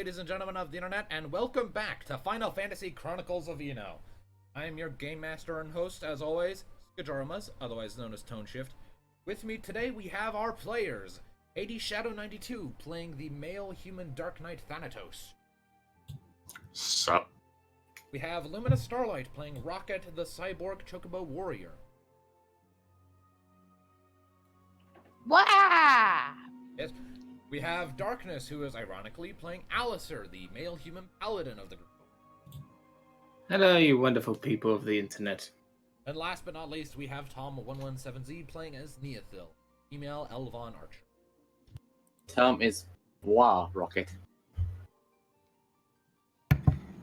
ladies and gentlemen of the internet, and welcome back to Final Fantasy Chronicles of Eno. I am your game master and host, as always, Skajarmas, otherwise known as Tone Shift. With me today we have our players, Hades Shadow 92 playing the male human Dark Knight Thanatos. Sup? We have Luminous Starlight playing Rocket the Cyborg Chocobo Warrior. Wah! Yes. We have Darkness, who is ironically playing Alistair, the male human paladin of the group. Hello, you wonderful people of the internet. And last but not least, we have Tom117Z playing as Ni Ethil, female Elvon Archer. Term is Bois Rocket.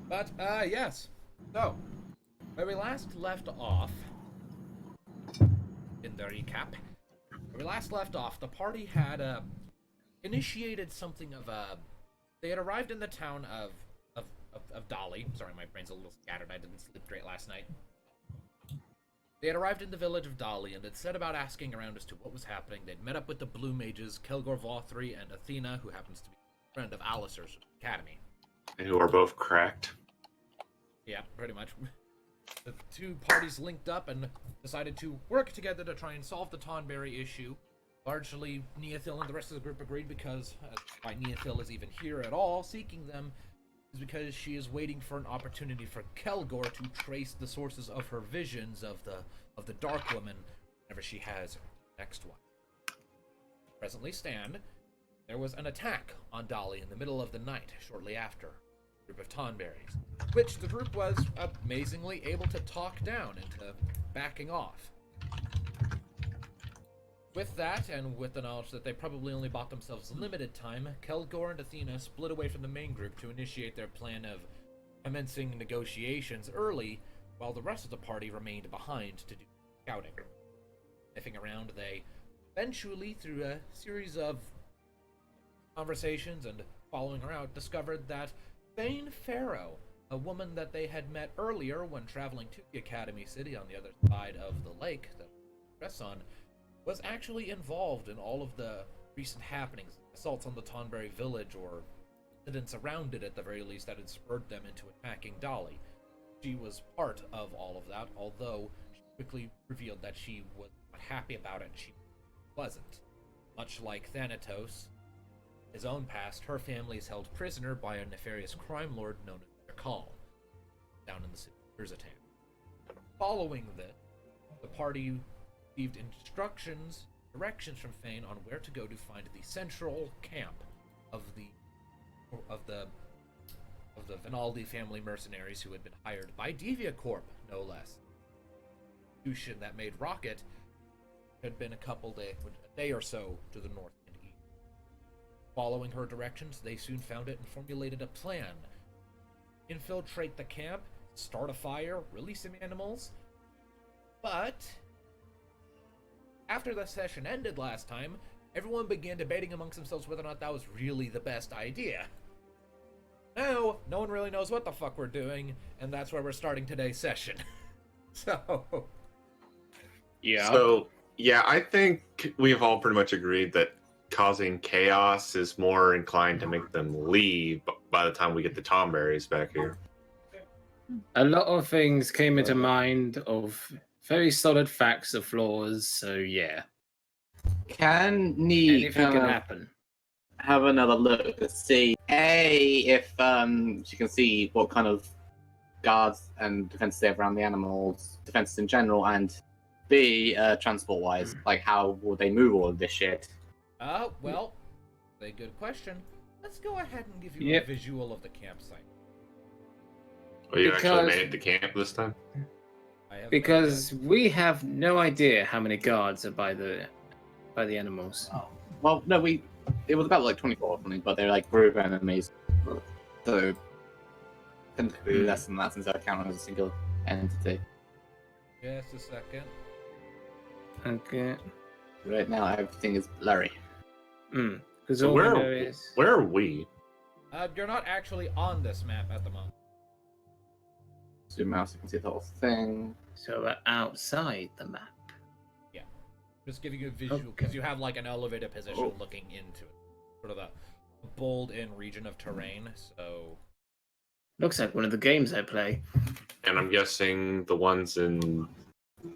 But, yes. So, where we last left off, in the recap, the party had, initiated something of a... They had arrived in the town of Dali. Sorry, my brain's a little scattered. I didn't sleep great last night. They had arrived in the village of Dali and had set about asking around as to what was happening. They'd met up with the Blue Mages, Kelgor Vothri, and Athena, who happens to be a friend of Alistair's academy. And who are both cracked. Yeah, pretty much. The two parties linked up and decided to work together to try and solve the Tonberry issue. Largely, Ni Ethil and the rest of the group agreed because why Ni Ethil is even here at all, seeking them, is because she is waiting for an opportunity for Kelgor to trace the sources of her visions of the Dark Woman whenever she has her next one. Presently stand, there was an attack on Dali in the middle of the night shortly after. A group of Tonberries, which the group was amazingly able to talk down into backing off. With that, and with the knowledge that they probably only bought themselves limited time, Kelgor and Athena split away from the main group to initiate their plan of commencing negotiations early, while the rest of the party remained behind to do scouting. Sniffing around, they eventually, through a series of conversations and following her out, discovered that Thane Pharaoh, a woman that they had met earlier when traveling to the Academy City on the other side of the lake that we press on, was actually involved in all of the recent happenings, assaults on the Tonberry village, or incidents around it at the very least that had spurred them into attacking Dali. She was part of all of that, although she quickly revealed that she was not happy about it. She wasn't. Much like Thanatos, his own past, her family is held prisoner by a nefarious crime lord known as Erkal, down in the city of Urzatan. Following this, the party received directions from Thane on where to go to find the central camp of the Vinaldi family mercenaries who had been hired by Devia Corp, no less. The institution that made Rocket had been a day or so to the north and east. Following her directions, they soon found it and formulated a plan. Infiltrate the camp, start a fire, release some animals, but after the session ended last time, everyone began debating amongst themselves whether or not that was really the best idea. Now, no one really knows what the fuck we're doing, and that's where we're starting today's session. Yeah, I think we've all pretty much agreed that causing chaos is more inclined to make them leave by the time we get the Tomberries back here. A lot of things came into mind of very solid facts of flaws, so yeah. Can Ni Anything can happen. have another look to see, A, if she can see what kind of guards and defenses they have around the animals, defenses in general, and B, transport-wise, like how will they move all of this shit? Well, a good question. Let's go ahead and give you a visual of the campsite. Oh, you actually made it to camp this time? Because we have no idea how many guards are by the animals. Oh. Well, no, it was about like 24 or something, but they're like group enemies. So, tend to be less than that since I count as a single entity. Just a second. Okay. Right now, everything is blurry. Because So all where we know is... are we? You're not actually on this map at the moment. Zoom out so you can see the whole thing. So we're outside the map. Just giving you a visual, because you have like an elevated position looking into it. Sort of a bold in region of terrain, so Looks like one of the games I play. And I'm guessing the ones in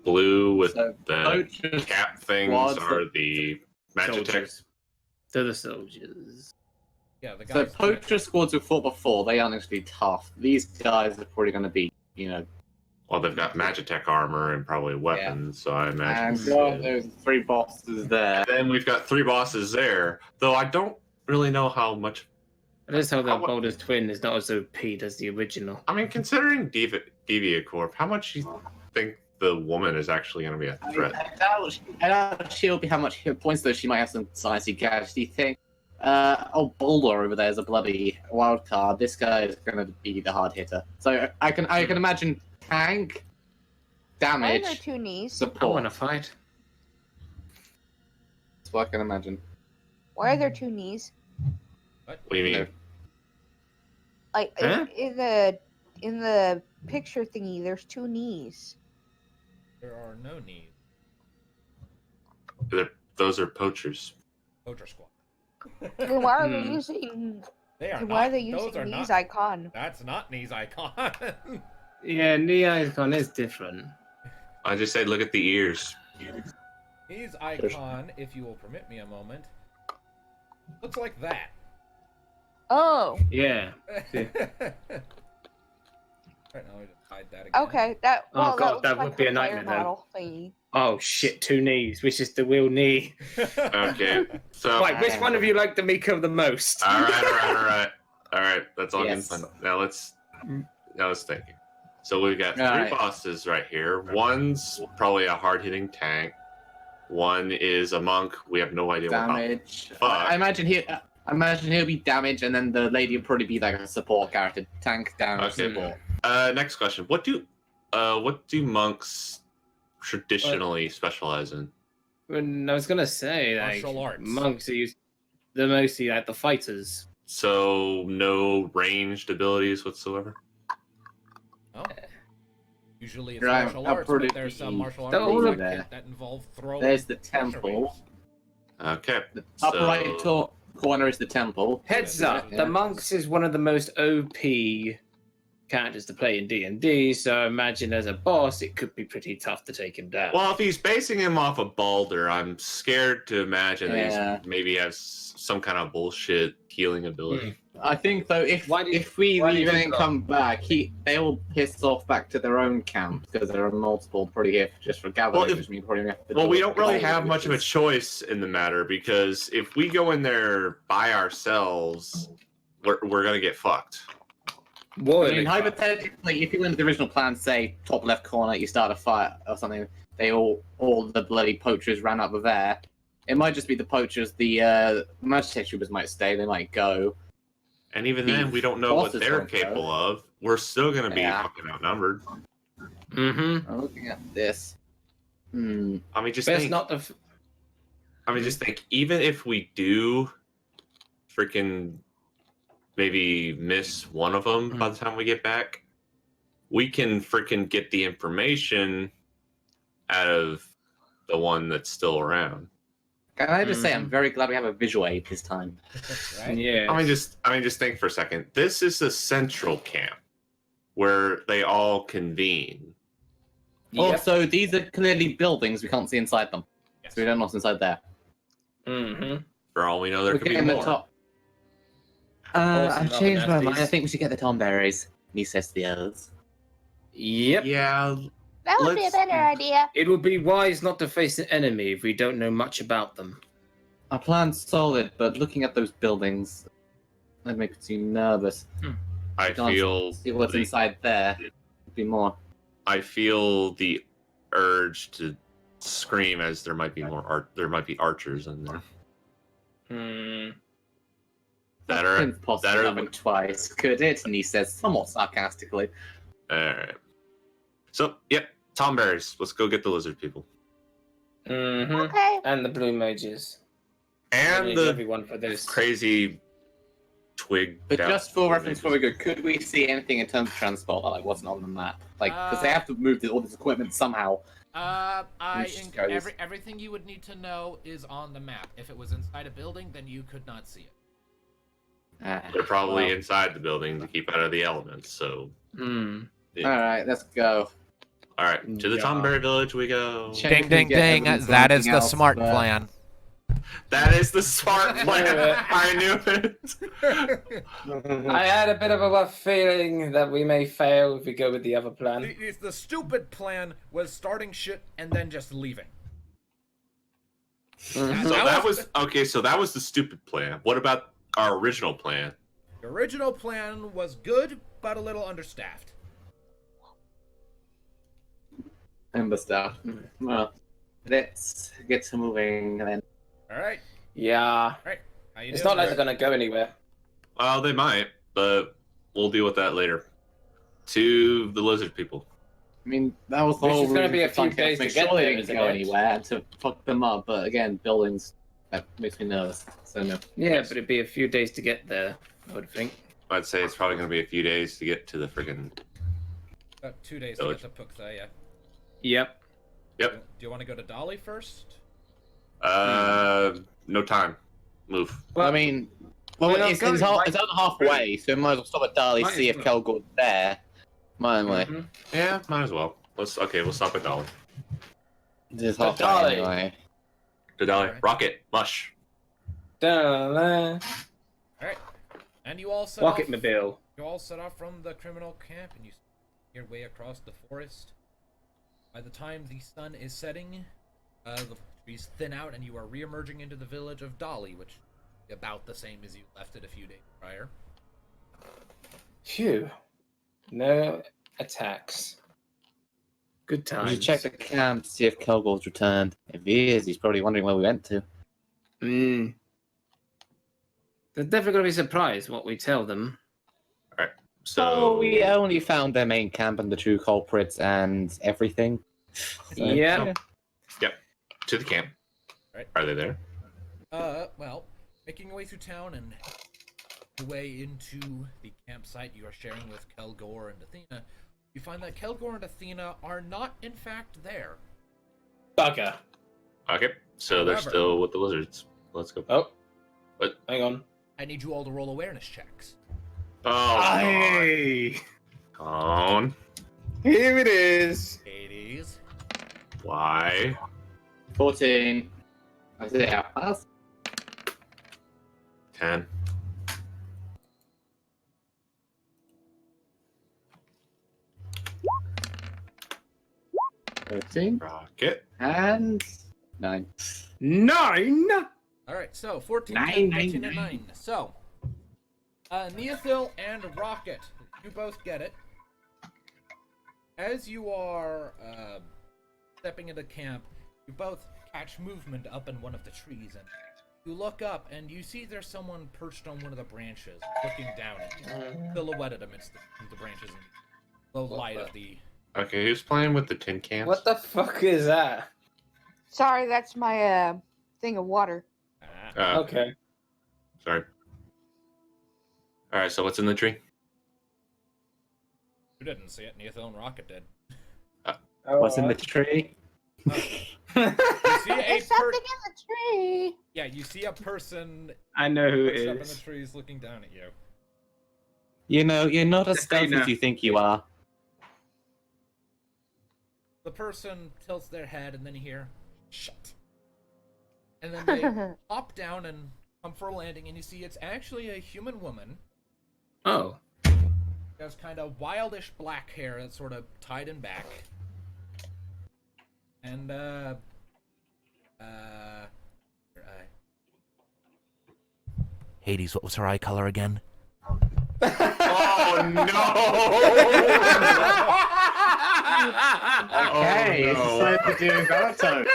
blue with So, the poachers cap things squads are the Magitech. Soldiers. They're the soldiers. yeah, the So guys. poacher squads who fought before, they aren't actually tough. These guys are probably going to be, Well, they've got Magitech armor and probably weapons, so I imagine. and got those 3 bosses there. Then we've got 3 bosses there, though I don't really know how much. I just hope that How- Boulder's twin is not as OP as the original. I mean, considering Deviant Corp, how much do you think the woman is actually going to be a threat? I doubt she'll be how much hit points, though she might have some sciencey gadgets. Do you think? Boulder over there is a bloody wild card. This guy is going to be the hard hitter. So I can imagine tank, Why are there damage, 2 knees? I want support. to fight. That's what I can imagine. Why are there 2 knees? What do you mean? Like Huh? in the picture thingy, there's 2 knees. There are no knees. Those are poachers. Poacher squad. Then why are they Hmm. using? They are Then not. why are they those using are knees not. icon? That's not knees icon. Yeah, Ni Ethil is different. I just said, look at the ears. knees icon, if you will permit me a moment, looks like that. Oh, Yeah. Right now, I just hide that again. okay. That Oh, well, God, looks that like would be a the player nightmare, then. model thingy. Oh shit, 2 knees. Which is the real knee? Okay, so Right, which one of you liked the Miko the most? all right. That's all Yes. good. Now let's think. So we've got 3 All right. bosses right here. One's probably a hard-hitting tank. One is a monk. We have no idea what. Damage. Fuck. I imagine he'll be damage, and then the lady will probably be like a support character. Tank, damage, Okay. support. Next question. What do monks traditionally specialize in? When I was gonna say, like, Martial arts. monks are used. They're mostly like the fighters. So no ranged abilities whatsoever. Oh. Usually it's Right, martial I'll arts, probably but there's some be- martial They're arts all that, of there. that involve throwing. There's the pressure temple. waves. Okay. The top So- right corner is the temple. Heads Yeah, up, yeah. the monks is one of the most OP characters to play in D&D. So I imagine as a boss, it could be pretty tough to take him down. Well, if he's basing him off of Balder, I'm scared to imagine that Yeah. he's maybe has some kind of bullshit healing ability. I think though, if Why do you- we why do you leave and think so? come back, they will piss off back to their own camp because there are multiple pretty here just for gathering. Well, if- which means probably have to Well, do we it don't really together, have much of a which is- choice in the matter because if we go in there by ourselves, we're gonna get fucked. I Royally mean, fucked. hypothetically, if you went to the original plan, say top left corner, you start a fight or something, all the bloody poachers ran up there. It might just be the poachers. The Magitech troopers might stay. They might go. And even The then, we don't know what bosses they're don't go. capable of. We're still gonna be Yeah. fucking outnumbered. Mm-hmm. I'm looking at this. I mean, just Best think. not to. Just think. Even if we do, freaking, maybe miss one of them by the time we get back, we can freaking get the information out of the one that's still around. Can I just say, I'm very glad we have a visual aid this time. Right? Yeah. I mean, just think for a second. This is a central camp where they all convene. Also, these are clearly buildings. We can't see inside them, Yes. so we don't know what's inside there. Mm-hmm. For all we know, there We're could be getting the more. top. Awesome, I've changed my other mind. I nasties. think we should get the Tom berries. He says to the others. Yep. Yeah, That would be a Let's- better idea. It would be wise not to face an enemy if we don't know much about them. Our plan's solid, but looking at those buildings, that makes you nervous. I Can't feel See what's the, inside there. Be more. I feel the urge to scream as there might be more there might be archers in there Hmm. that are Couldn't possibly that are- happen twice, could it? And he says somewhat sarcastically. all right. So, yep, Tom Berries. Let's go get the lizard people Mm-hmm. Okay. And the blue mages. I and need the everyone for this. crazy twig. But down- just for reference, before we go, could we see anything in terms of transport that like wasn't on the map? Like, because they have to move all this equipment somehow. Which goes- Everything you would need to know is on the map. If it was inside a building, then you could not see it. They're probably inside the building to keep out of the elements. So, Hmm. yeah. All right, let's go. All right, to the Yeah. Tomberry Village we go. Check Ding, if we ding, get ding. evidence or That is anything the else, smart but- plan. That is the smart plan. I knew it. I had a bit of a rough feeling that we may fail if we go with the other plan. The stupid plan was starting shit and then just leaving. Mhm. So that was okay. So that was the stupid plan. What about our original plan? The original plan was good, but a little understaffed. And the stuff. Well, let's get to moving then. All right. Yeah. How you It's doing? not like they're gonna go anywhere. Well, they might, but we'll deal with that later. To the lizard people. I mean, that was the Which whole is gonna reason be a for few Sunken days make to get sure they there, didn't isn't go it? anywhere and to fuck them up. But again, buildings, that makes me nervous. So no. Yeah, but it'd be a few days to get there, I would think. I'd say it's probably going to be a few days to get to the friggin' About 2 days Village. to get to Puktha, yeah. Yep. Yep. Do you want to go to Dolly first? No time. Move. Well, I mean, well, we're not it's going, right? on halfway, so we might as well stop at Dali, Might see as if well. Kelgor's there. Might we? Mhm. Yeah, might as well. We'll stop at Dolly. Just But halfway Dali. anyway. To Dolly. Alright. Rocket. Mush. Da-la-la. Alright. And you all set Rocket off. Mobile. You all set off from the criminal camp and you make your way across the forest. By the time the sun is setting, the trees thin out and you are re-emerging into the village of Dolly, which is about the same as you left it a few days prior. Phew. No attacks. Good We times. should check the camp to see if Kelgor's returned. If he is, he's probably wondering where we went to. Mm. They're definitely going to be surprised what we tell them. So Oh, we only found their main camp and the true culprits and everything. So, Yeah. to the camp. Right. Are they there? Well, making your way through town and your way into the campsite you are sharing with Kelgor and Athena, you find that Kelgor and Athena are not, in fact, there. Bugger. Okay. So they're However- still with the lizards. Let's go. Oh. What? Hang on. I need you all to roll awareness checks. Oh, Aye. come on. Here it is. Hades. Why? 14. I say outpass. 10. 13. Rocket. And 9. 9. Alright, so 14, Nine, 10, nine, 13, and nine. 9. So, Ni Ethil and Rocket, you both get it. As you are stepping into camp, you both catch movement up in one of the trees, and you look up and you see there's someone perched on one of the branches, looking down at you, silhouetted amidst the branches and the light of the... Okay, who's playing with the tin cans? What the fuck is that? Sorry, that's my thing of water. Okay. Sorry. Alright, so what's in the tree? You didn't see it, Ni Ethil and Rocket did. What's in the tree? You see a There's something in the tree. Yeah, you see a person I know who perched it up in the is. trees looking down at you. You know, you're not as stealthy Athena. as you think you are. The person tilts their head and then you hear, shut. And then they hop down and come for a landing and you see it's actually a human woman. Oh. She has kind of wildish black hair that's sort of tied in back. And, her eye. Hades, what was her eye color again? Oh no! Okay, Oh, no. it's time to do Naruto.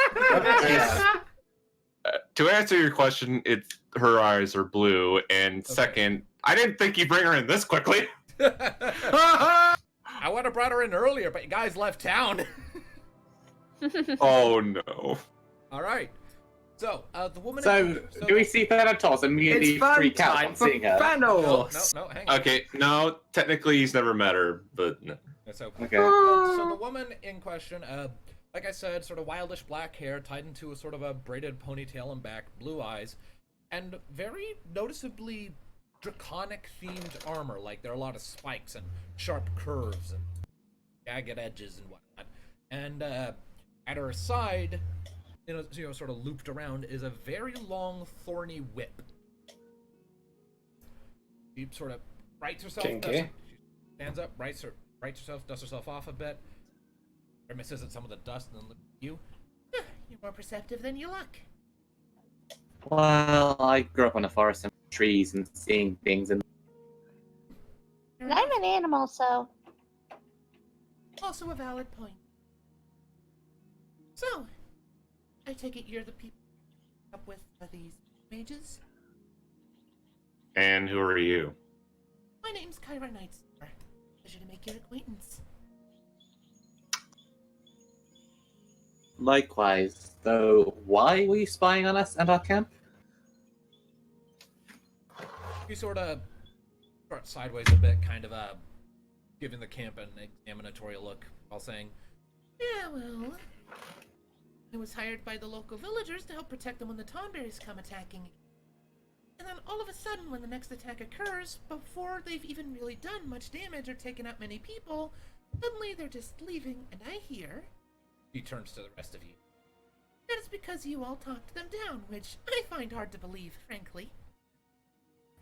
To answer your question, it's her eyes are blue, and second, I didn't think you'd bring her in this quickly. I would have brought her in earlier, but you guys left town. Oh no! All right. So, the woman. So, do we see Thanatos immediately freak out on seeing her? No, hang on. Okay, no, technically he's never met her, but no. That's okay. Okay. So the woman in question, like I said, sort of wildish black hair tied into a sort of a braided ponytail and back, blue eyes, and very noticeably draconic themed armor. Like there are a lot of spikes and sharp curves and jagged edges and whatnot. And at her side, sort of looped around, is a very long, thorny whip. She sort of rights herself. Kinky. She stands up, rights herself, dusts herself off a bit, grimaces at some of the dust, and then looks at you. You're more perceptive than you look. Well, I grew up in a forest and trees and seeing things, and And I'm an animal, so. Also a valid point. So, I take it you're the people up with these mages? And who are you? My name's Kyra Nightstar. Pleasure to make your acquaintance. likewise. Though, why were you spying on us and our camp? You sort of start sideways a bit, kind of giving the camp an examinatory look, while saying, "Yeah, well, I was hired by the local villagers to help protect them when the Tonberries come attacking. And then all of a sudden, when the next attack occurs, before they've even really done much damage or taken out many people, suddenly they're just leaving, and I hear..." He turns to the rest of you. "That is because you all talked them down, which I find hard to believe, frankly."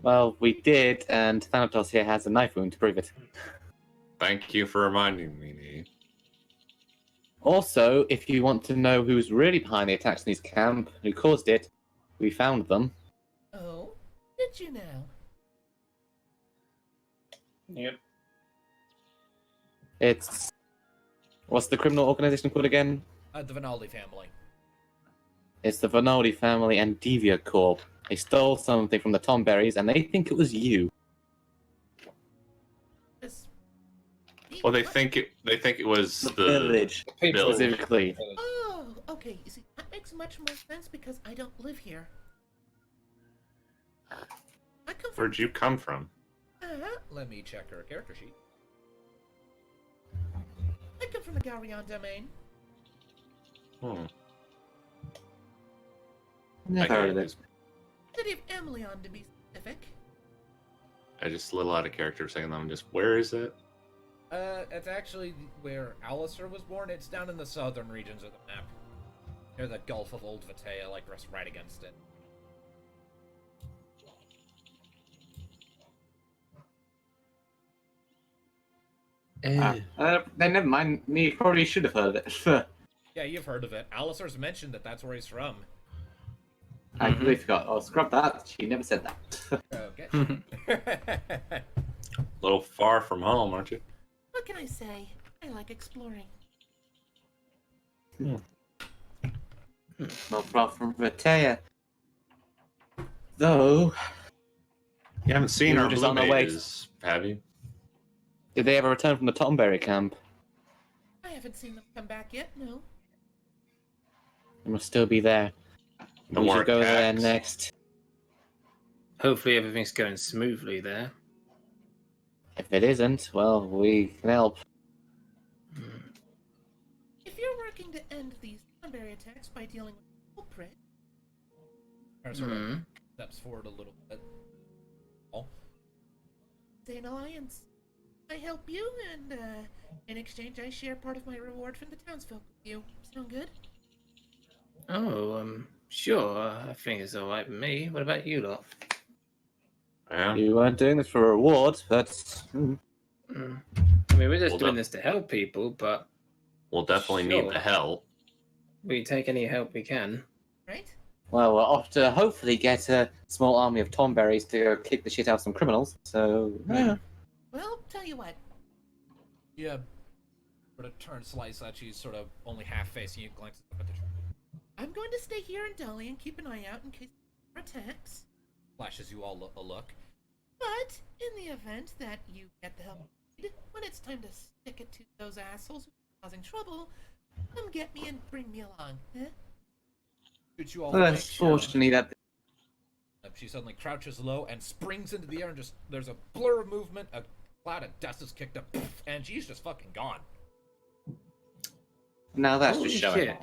Well, we did, and Thanatos here has a knife wound to prove it. Thank you for reminding me, Ni. Also, if you want to know who's really behind the attacks in his camp, who caused it, we found them. Oh, did you now? Yep. It's... What's the criminal organization called again? The Vinaldi family. It's the Vinaldi family and Devia Corp. They stole something from the Tonberries, and they think it was you. This... Well, they think it was the village. People village. Specifically. Oh, okay. You see, that makes much more sense because I don't live here. I come from... Where'd you come from? Let me check her character sheet. I come from the Gaurion domain. Never heard of it. City of Emelion, to be specific. I just a little out of character saying that. I'm just, where is it? It's actually where Alistair was born. It's down in the southern regions of the map. Near the Gulf of Old Vatea, like right against it. Then never mind. Me probably should have heard of it. Yeah, you've heard of it. Alistair's mentioned that that's where he's from. I completely forgot. Oh, scrub that. She never said that. Okay. A little far from home, aren't you? What can I say? I like exploring. Not far from Vatea. Though, You haven't seen We were our just blue on our way. mages, have you? did they ever return from the Tomberry camp? I haven't seen them come back yet, no. They must still be there. No We more should go there attacks. next. Hopefully everything's going smoothly there. If it isn't, well, we can help. If you're working to end these Thornberry attacks by dealing with the culprit, or sort of steps forward a little bit. Oh. Say an alliance. I help you, and in exchange, I share part of my reward from the townsfolk with you. Sound good? Oh, sure. I think it's alright with me. What about you lot? Yeah. You weren't doing this for a reward, but... I mean, we're just Well doing done. this to help people, but We'll definitely need Sure. the help. we take any help we can. Right? Well, we're off to hopefully get a small army of Tomberries to go kick the shit out of some criminals, so... Yeah. Well, tell you what. Yeah. Sort of turns slice at you, sort of only half facing you, glances up at the tree. I'm going to stay here in Dolly and keep an eye out in case there are attacks. Flashes you all a look. But in the event that you get the help you need, when it's time to stick it to those assholes who are causing trouble, come get me and bring me along. Eh? Shoots you all Well, away. unfortunately, that... She suddenly crouches low and springs into the air and just, there's a blur of movement, a cloud of dust is kicked up, and she's just fucking gone. Now that's Holy just showing shit.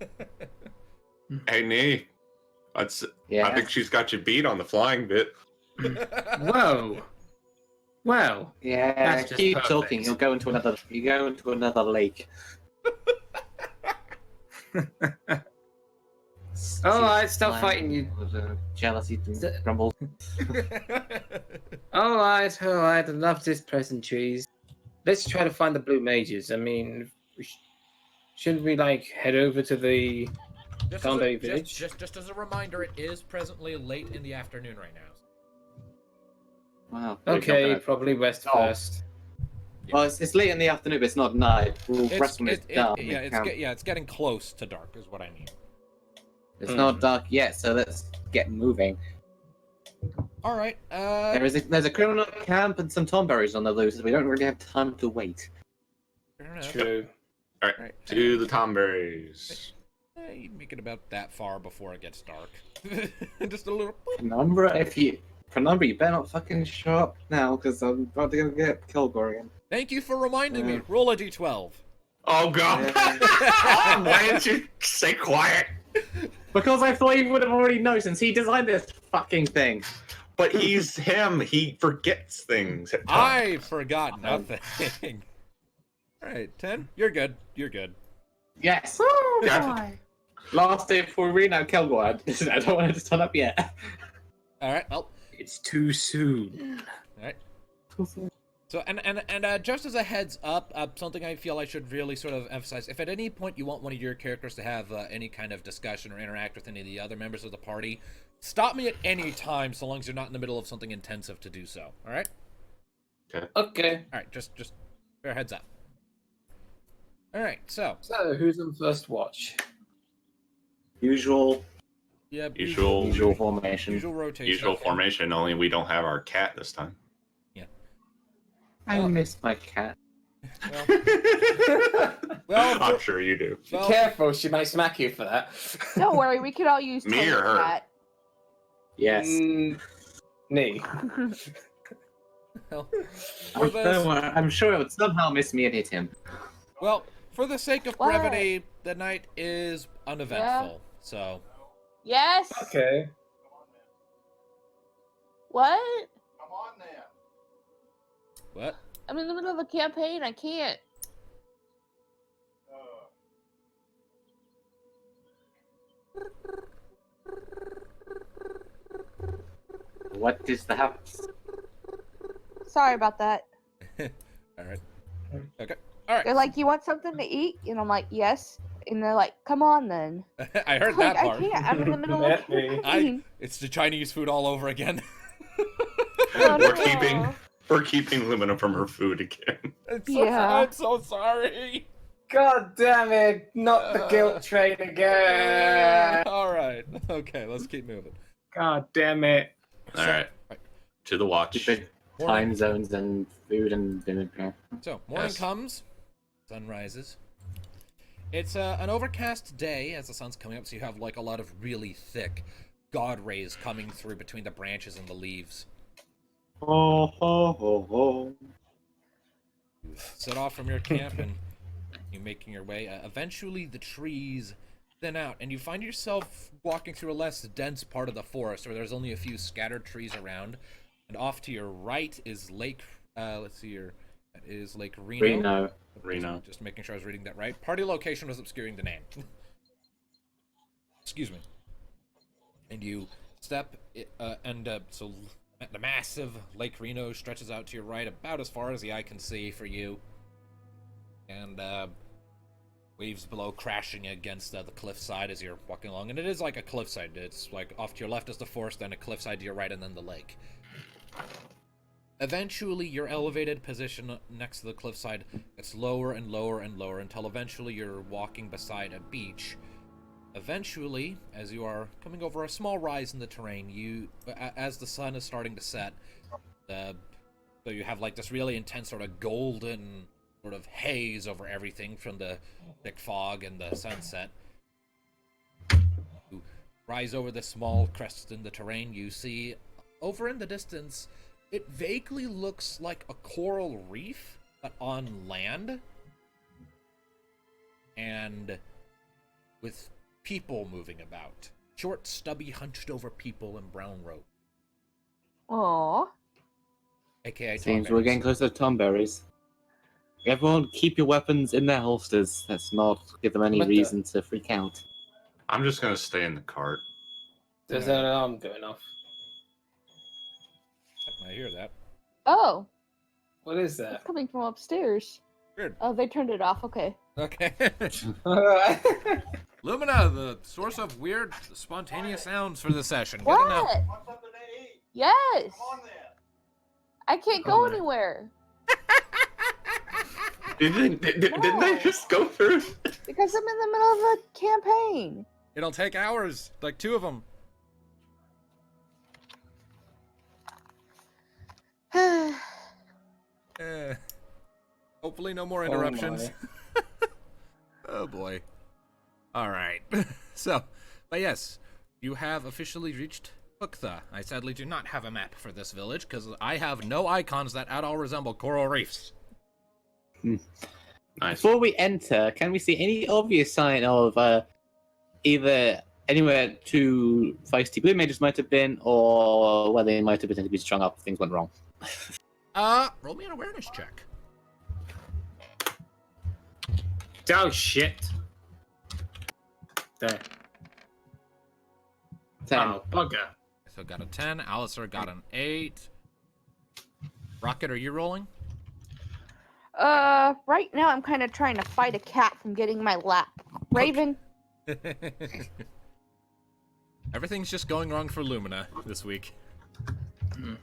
off. Hey, Ni. I Yeah. think she's got you beat on the flying bit. Whoa. Well, Yeah, That's just keep perfect. talking. You'll go into another. You go into another lake. Alright, stop fighting, you. Jealousy St- grumbles. alright, I love this pleasantries. Let's try to find the blue mages. I mean, shouldn't we like head over to the Thornberry village? Just as a reminder, it is presently late in the afternoon right now. Wow. Okay, probably west Oh. first. Well, it's late in the afternoon, but it's not night. We'll rest when it's dark. Yeah, it's getting close to dark, is what I mean. It's not dark yet, so let's get moving. All right. There's a criminal camp and some tomberries on the loose. We don't really have time to wait. Fair enough. True. All right, to the Tomberries. You make it about that far before it gets dark. Just a little. Penumbra, Penumbra, you better not fucking show up now, because I'm about to go get Kilgore again. Thank you for reminding me. Roll a d12. Oh god! Yeah. Why didn't you stay quiet? Because I thought you would have already known since he designed this fucking thing. But he's him. He forgets things at times. I forgot nothing. All right, 10. You're good. You're good. Yes. Yeah. Last day before we read out Kilgore. I don't want to turn up yet. All right. Well. It's too soon. All right. So and just as a heads up, something I feel I should really sort of emphasize: if at any point you want one of your characters to have any kind of discussion or interact with any of the other members of the party, stop me at any time, so long as you're not in the middle of something intensive to do so. All right. Okay. All right. Just fair heads up. All right. So who's on first watch? Usual yeah. Usual formation. Usual rotation. Usual formation. Only we don't have our cat this time. I miss my cat. Well, I'm sure you do. Be careful, she might smack you for that. Don't worry, we could all use Me or Tony for her? that. Yes. Nee. Well, I'm sure it would somehow miss me and hit him. well, for the sake of What? brevity, the night is uneventful. So Yes. Okay. What? Come on then. what? I'm in the middle of a campaign. I can't. What is the house? Sorry about that. All right. Okay. All right. They're like, "You want something to eat?" And I'm like, "Yes." And they're like, "Come on then." I heard Like, that part. I can't. I'm in the middle of a Let me. campaign. It's the Chinese food all over again. Oh, We're keeping Lumina from her food again. Yeah. I'm so sorry. God damn it! Not the guilt train again! All right. Okay, let's keep moving. God damn it! All right, to the watch. Stupid time zones and food and dinner. So morning Yes. comes, sun rises. It's an overcast day as the sun's coming up, so you have like a lot of really thick god rays coming through between the branches and the leaves. Ho ho ho ho. Set off from your camp and you're making your way. Eventually, the trees thin out, and you find yourself walking through a less dense part of the forest, where there's only a few scattered trees around. And off to your right is Lake. Let's see here. That is Lake Reno. Reno. Just making sure I was reading that right. Party location was obscuring the name. Excuse me. And you step, so the massive Lake Reno stretches out to your right about as far as the eye can see for you. And waves below crashing against the cliffside as you're walking along. And it is like a cliffside. It's like off to your left is the forest, then a cliffside to your right, and then the lake. Eventually, your elevated position next to the cliffside gets lower and lower and lower until eventually you're walking beside a beach. Eventually, as you are coming over a small rise in the terrain, as the sun is starting to set, so you have like this really intense sort of golden sort of haze over everything from the thick fog and the sunset. You rise over the small crest in the terrain. You see over in the distance, it vaguely looks like a coral reef, but on land. And with people moving about. Short, stubby, hunched over people in brown robes. Aw. AKA Seems Tomberries. we're getting closer to Tomberries. Everyone, keep your weapons in their holsters. Let's not give them any But, reason to freak out. I'm just gonna stay in the cart. There's an alarm going off. I hear that. Oh, What is that? it's coming from upstairs. Weird. Oh, they turned it off. Okay. Okay. Alright. Lumina, the source of weird, spontaneous sounds for the session. Good to know. What? Yes. I can't go Oh, no. anywhere Didn't they just go through? because I'm in the middle of a campaign. It'll take hours, like 2 of them. Hopefully no more interruptions. Oh boy. All right. So, but yes, you have officially reached Uktha. I sadly do not have a map for this village because I have no icons that at all resemble coral reefs. Nice. Before we enter, can we see any obvious sign of either anywhere two feisty blue mages might have been, or where they might have potentially been strung up if things went wrong? Roll me an awareness check. Oh shit. There. 10. Oh, bugger. So got a 10. Alistair got an 8. Rocket, are you rolling? Right now I'm kind of trying to fight a cat from getting my lap. Raven. Everything's just going wrong for Lumina this week.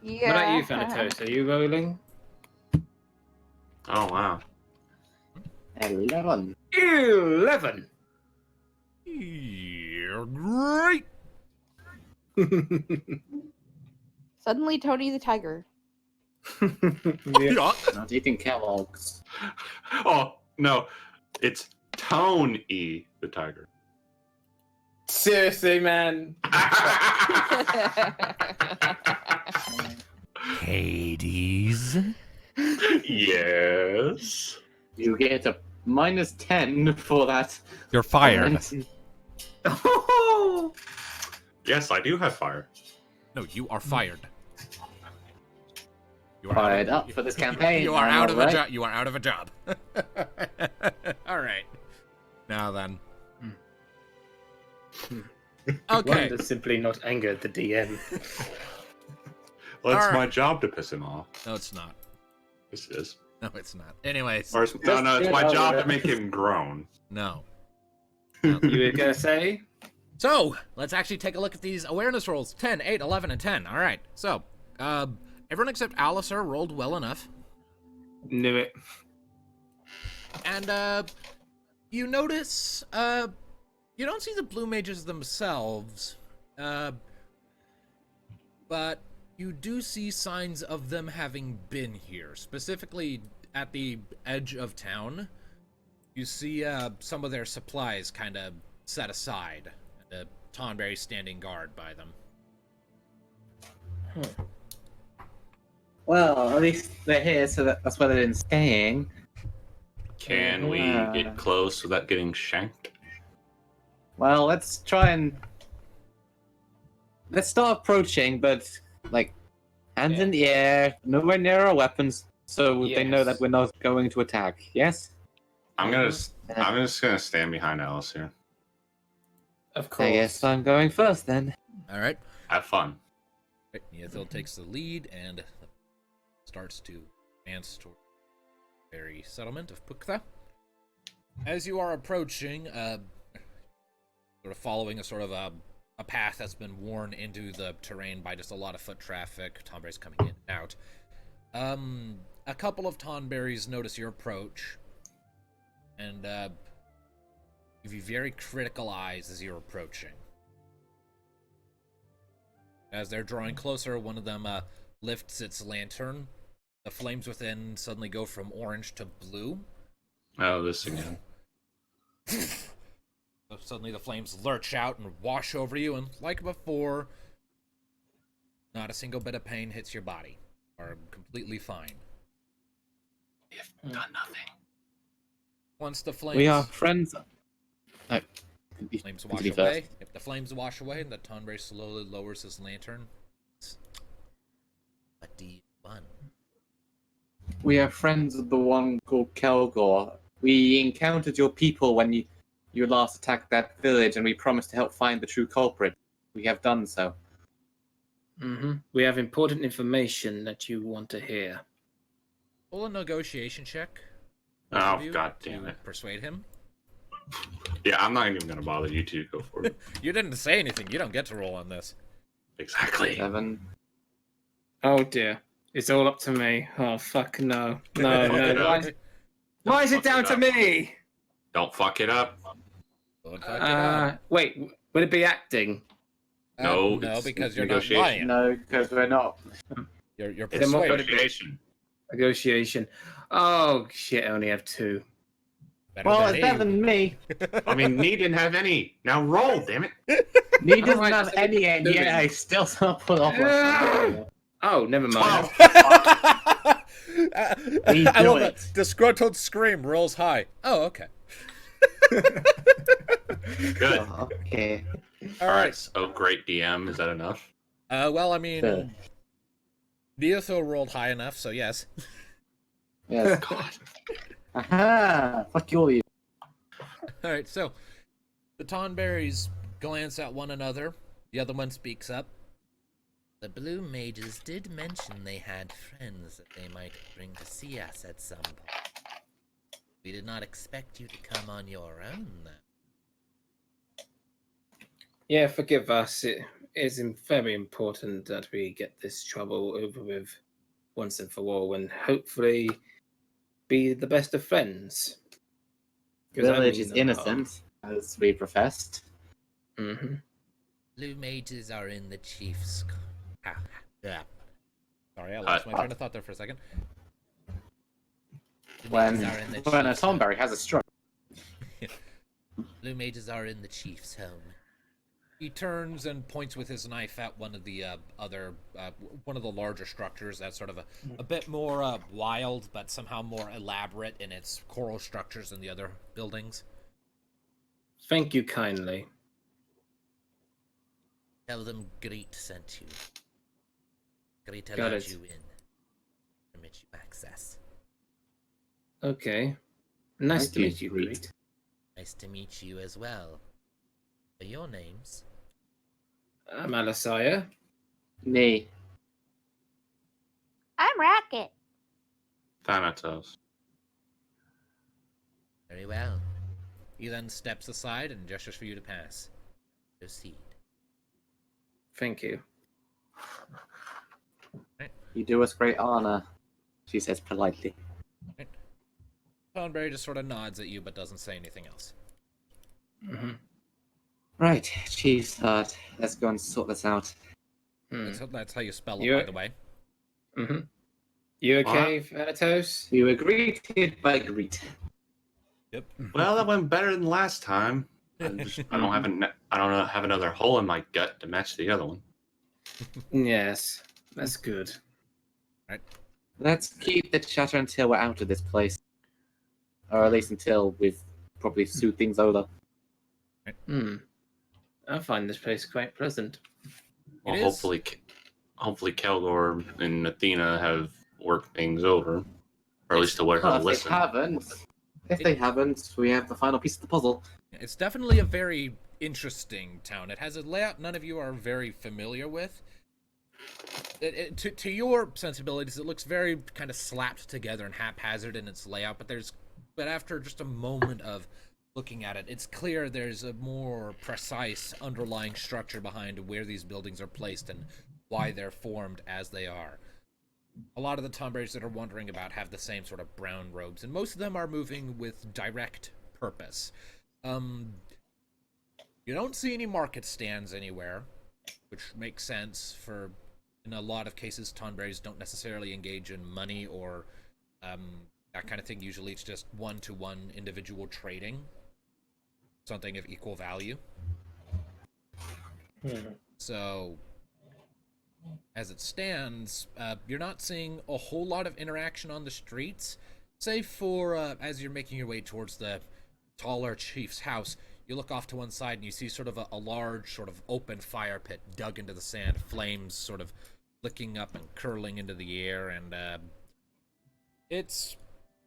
Yeah. What about you, Thanatos? Are you rolling? Oh wow. 11. 11. You're great. Suddenly Tony the Tiger. Yeah. Now, do you think Kellogg's? Oh no, it's Tone E the tiger. Seriously, man. Hades. Yes. You get a -10 for that. You're fired. Oh. Yes, I do have fire. No, you are fired. You are Fired out of, up for this campaign. You are am I out of a right? job. You are out of a job. All right. Now then. Okay. One does simply not anger the DM. Well, it's All right. my job to piss him off. No, it's not. This is. No, it's not. Anyways, Or it's, no, it's my get job over to it. make him groan. no. You were gonna say? So, let's actually take a look at these awareness rolls. 10, 8, 11, and 10. All right. So, everyone except Alistair rolled well enough. Knew it. And, you notice, you don't see the blue mages themselves, but you do see signs of them having been here, specifically at the edge of town. You see, some of their supplies kind of set aside, and Tonberry standing guard by them. Well, at least they're here, so that's where they've been staying. Can we get close without getting shanked? Well, let's try and let's start approaching, but like hands in the air, nowhere near our weapons, so they know Yes. that we're not going to attack. Yes. I'm just gonna stand behind Alice here. Of course. I guess I'm going first then. All right. Have fun. Right, Ni Ethil takes the lead and starts to advance toward the very settlement of Puktha. As you are approaching, sort of following a path that's been worn into the terrain by just a lot of foot traffic, Tonberries coming in and out. A couple of Tonberries notice your approach and give you very critical eyes as you're approaching. As they're drawing closer, one of them lifts its lantern. The flames within suddenly go from orange to blue. Oh, this again. So suddenly the flames lurch out and wash over you, and like before, not a single bit of pain hits your body. You are completely fine. We've done nothing. Once the flames, We are friends. flames wash Continue away. first. If the flames wash away, the Tonberry slowly lowers his lantern. We are friends of the one called Kelgor. We encountered your people when you last attacked that village, and we promised to help find the true culprit. We have done so. We have important information that you want to hear. Roll a negotiation check. both Oh, of you, God damn to it. persuade him. Yeah, I'm not even gonna bother you two. Go for it. You didn't say anything. You don't get to roll on this. Exactly. 7. Oh dear. It's all up to me. Oh fuck no. No, Fuck it no. up. Why is it Fuck down it to up. me? Don't fuck it up. Don't fuck it up. Wait, would it be acting? No, No, it's because you're not negotiation. lying. No, because we're not. You're It's Then what would persuading. it be? negotiation. Negotiation. Oh shit, I only have 2. Better Well, than it's better me. than me. I mean, Nee didn't have any. Now roll, damn it. He doesn't Alright, have so any, and doing. yeah, I still not put off. What Oh, never mind. 12. We I do love it. that disgruntled scream rolls high. Oh, okay. Good. Okay. All All right. right. Oh, great DM. Is that enough? Well, I mean, Sure. Ni Ethil rolled high enough, so yes. Yes. God. Aha! Fuck you, all you. All right, so the Tonberries glance at one another. The other one speaks up. The Blue Mages did mention they had friends that they might bring to see us at some point. We did not expect you to come on your own, though. Yeah, forgive us. It is very important that we get this trouble over with once and for all, and hopefully be the best of friends. The village is innocent, as we professed. Mm-hmm. Blue Mages are in the Chief's... Yeah. Sorry, I lost my train of thought there for a second. Blue When Mages are in the a Chief's Tomberry has a stroke. Blue Mages are in the Chief's home. He turns and points with his knife at one of the one of the larger structures that's sort of a bit more wild, but somehow more elaborate in its coral structures than the other buildings. Thank you kindly. Tell them Greet sent you. Greet Got allowed it. you in. Permit you access. Okay. Nice Thank to you, meet you, Greet. Greet. Nice to meet you as well. For your names. I'm Alisaya. Nee. I'm Rocket. Thanatos. Very well. He then steps aside and gestures for you to pass. Proceed. Thank you. You do us great honor, she says politely. Tonberry just sort of nods at you but doesn't say anything else. Mm-hmm. Right, Chief's thought. Let's go and sort this out. That's how you spell it, You- by the way. Mm-hmm. You okay, Thanatos? We were greeted by Greet. Yep. Well, that went better than last time. I don't have another hole in my gut to match the other one. Yes, that's good. Let's keep the chatter until we're out of this place. Or at least until we've probably sued things over. I find this place quite pleasant. Well, It is. hopefully Kelgor and Athena have worked things over, or at least to let her Well, listen. if they haven't, we have the final piece of the puzzle. It's definitely a very interesting town. It has a layout none of you are very familiar with. To your sensibilities, it looks very kind of slapped together and haphazard in its layout, but after just a moment of looking at it, it's clear there's a more precise underlying structure behind where these buildings are placed and why they're formed as they are. A lot of the Tonberries that are wandering about have the same sort of brown robes, and most of them are moving with direct purpose. You don't see any market stands anywhere, which makes sense for, in a lot of cases, Tonberries don't necessarily engage in money or that kind of thing. Usually it's just one-to-one individual trading, something of equal value. So, as it stands, you're not seeing a whole lot of interaction on the streets, save for as you're making your way towards the taller chief's house. You look off to one side and you see sort of a large sort of open fire pit dug into the sand, flames sort of flicking up and curling into the air, and It's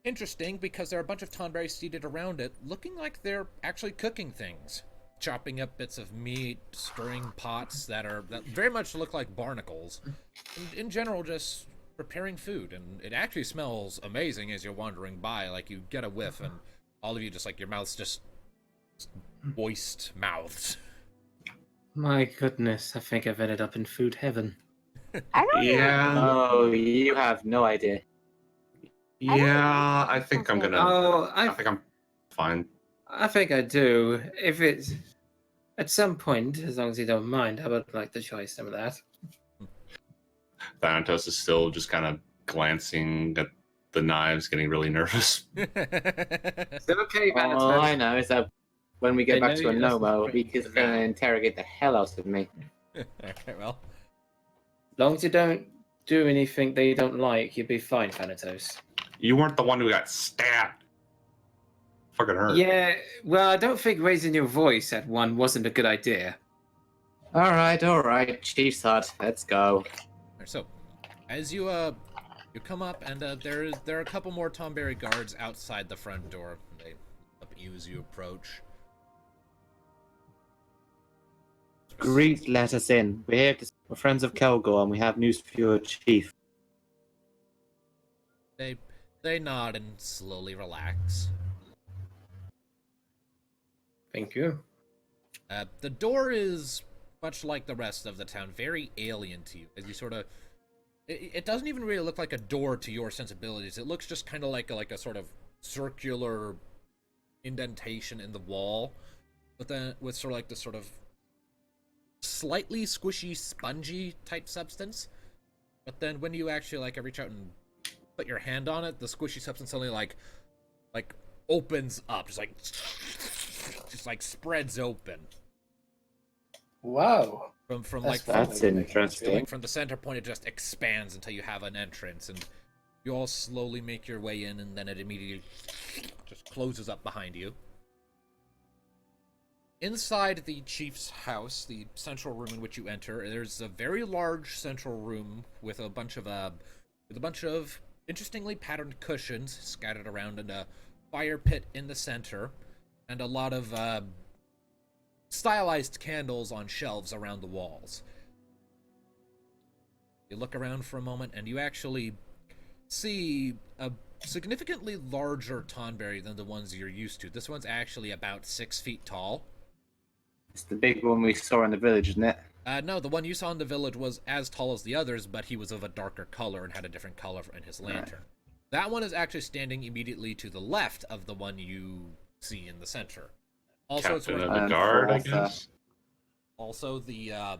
interesting because there are a bunch of tonberries seated around it, looking like they're actually cooking things. Chopping up bits of meat, stirring pots that very much look like barnacles. And in general, just preparing food. And it actually smells amazing as you're wandering by. Like, you get a whiff and all of you just, like, your mouth's just moist mouths. My goodness, I think I've ended up in food heaven. I don't Yeah, Oh, you have no idea. yeah. I think I'm gonna. Oh, I think I'm fine. I think I do. If it's at some point, as long as you don't mind, I would like to try some of that. Thanatos is still just kind of glancing at the knives, getting really nervous. Is it okay, Thanatos? All I know is that when we get They back know to you- that's Anoma, the Rika's thing. gonna interrogate the hell out of me. Okay, well, As long as you don't do anything they don't like, you'll be fine, Thanatos. You weren't the one who got stabbed. Fucking hurt. Yeah, well, I don't think raising your voice at one wasn't a good idea. All right, Chief's hut. Let's go. so as you come up, and there are a couple more Tonberry guards outside the front door. They look up at you as you approach. Greet, let us in. We're friends of Kelgor, and we have news for your chief. They nod and slowly relax. Thank you. The door is, much like the rest of the town, very alien to you. As you sort of, it doesn't even really look like a door to your sensibilities. It looks just kind of like a sort of circular indentation in the wall, but then with sort of like this sort of slightly squishy, spongy type substance. But then when you actually like reach out and put your hand on it, the squishy substance suddenly like opens up, just like spreads open. Wow. From That's like That's interesting. like from the center point, it just expands until you have an entrance, and you all slowly make your way in, and then it immediately just closes up behind you. Inside the chief's house, the central room in which you enter, there's a very large central room with a bunch of interestingly patterned cushions scattered around, and a fire pit in the center, and a lot of stylized candles on shelves around the walls. You look around for a moment, and you actually see a significantly larger Tonberry than the ones you're used to. This one's actually about 6 feet tall. It's the big one we saw in the village, isn't it? No, the one you saw in the village was as tall as the others, but he was of a darker color and had a different color in his lantern. That one is actually standing immediately to the left of the one you see in the center. Also, it's Captain worth of the And guard, I Falsa. guess. Also, the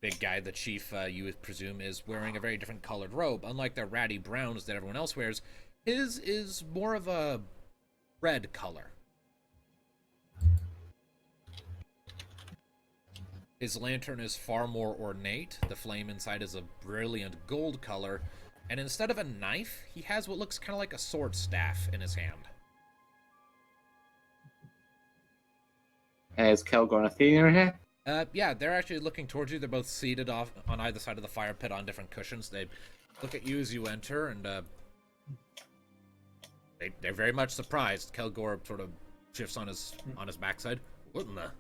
big guy, the chief, you would presume, is wearing a very different colored robe. Unlike the ratty browns that everyone else wears, his is more of a red color. His lantern is far more ornate. The flame inside is a brilliant gold color, and instead of a knife, he has what looks kind of like a sword staff in his hand. Is Kelgor and Athena here? Yeah, they're actually looking towards you. They're both seated off on either side of the fire pit on different cushions. They look at you as you enter, and they're very much surprised. Kelgor sort of shifts on his backside. What in the?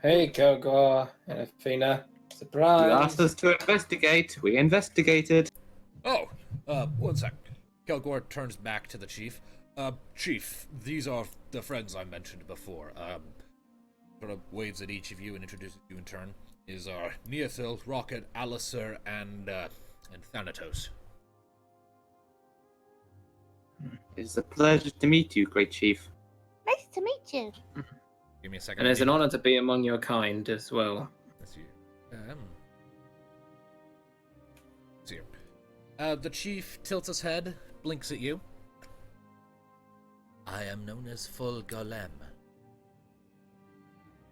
Hey, Kelgor and Athena. You Surprise. asked us to investigate. We investigated. Oh, one sec. Kelgor turns back to the chief. Chief, these are the friends I mentioned before. Sort of waves at each of you and introduces you in turn. Is Ni Ethil, Rocket, Alistair, and Thanatos. It's a pleasure to meet you, great chief. Nice to meet you. Give me a second. And it's an honor to be among your kind as well. Let's see. Let's see here. The chief tilts his head, blinks at you. I am known as Full Golem.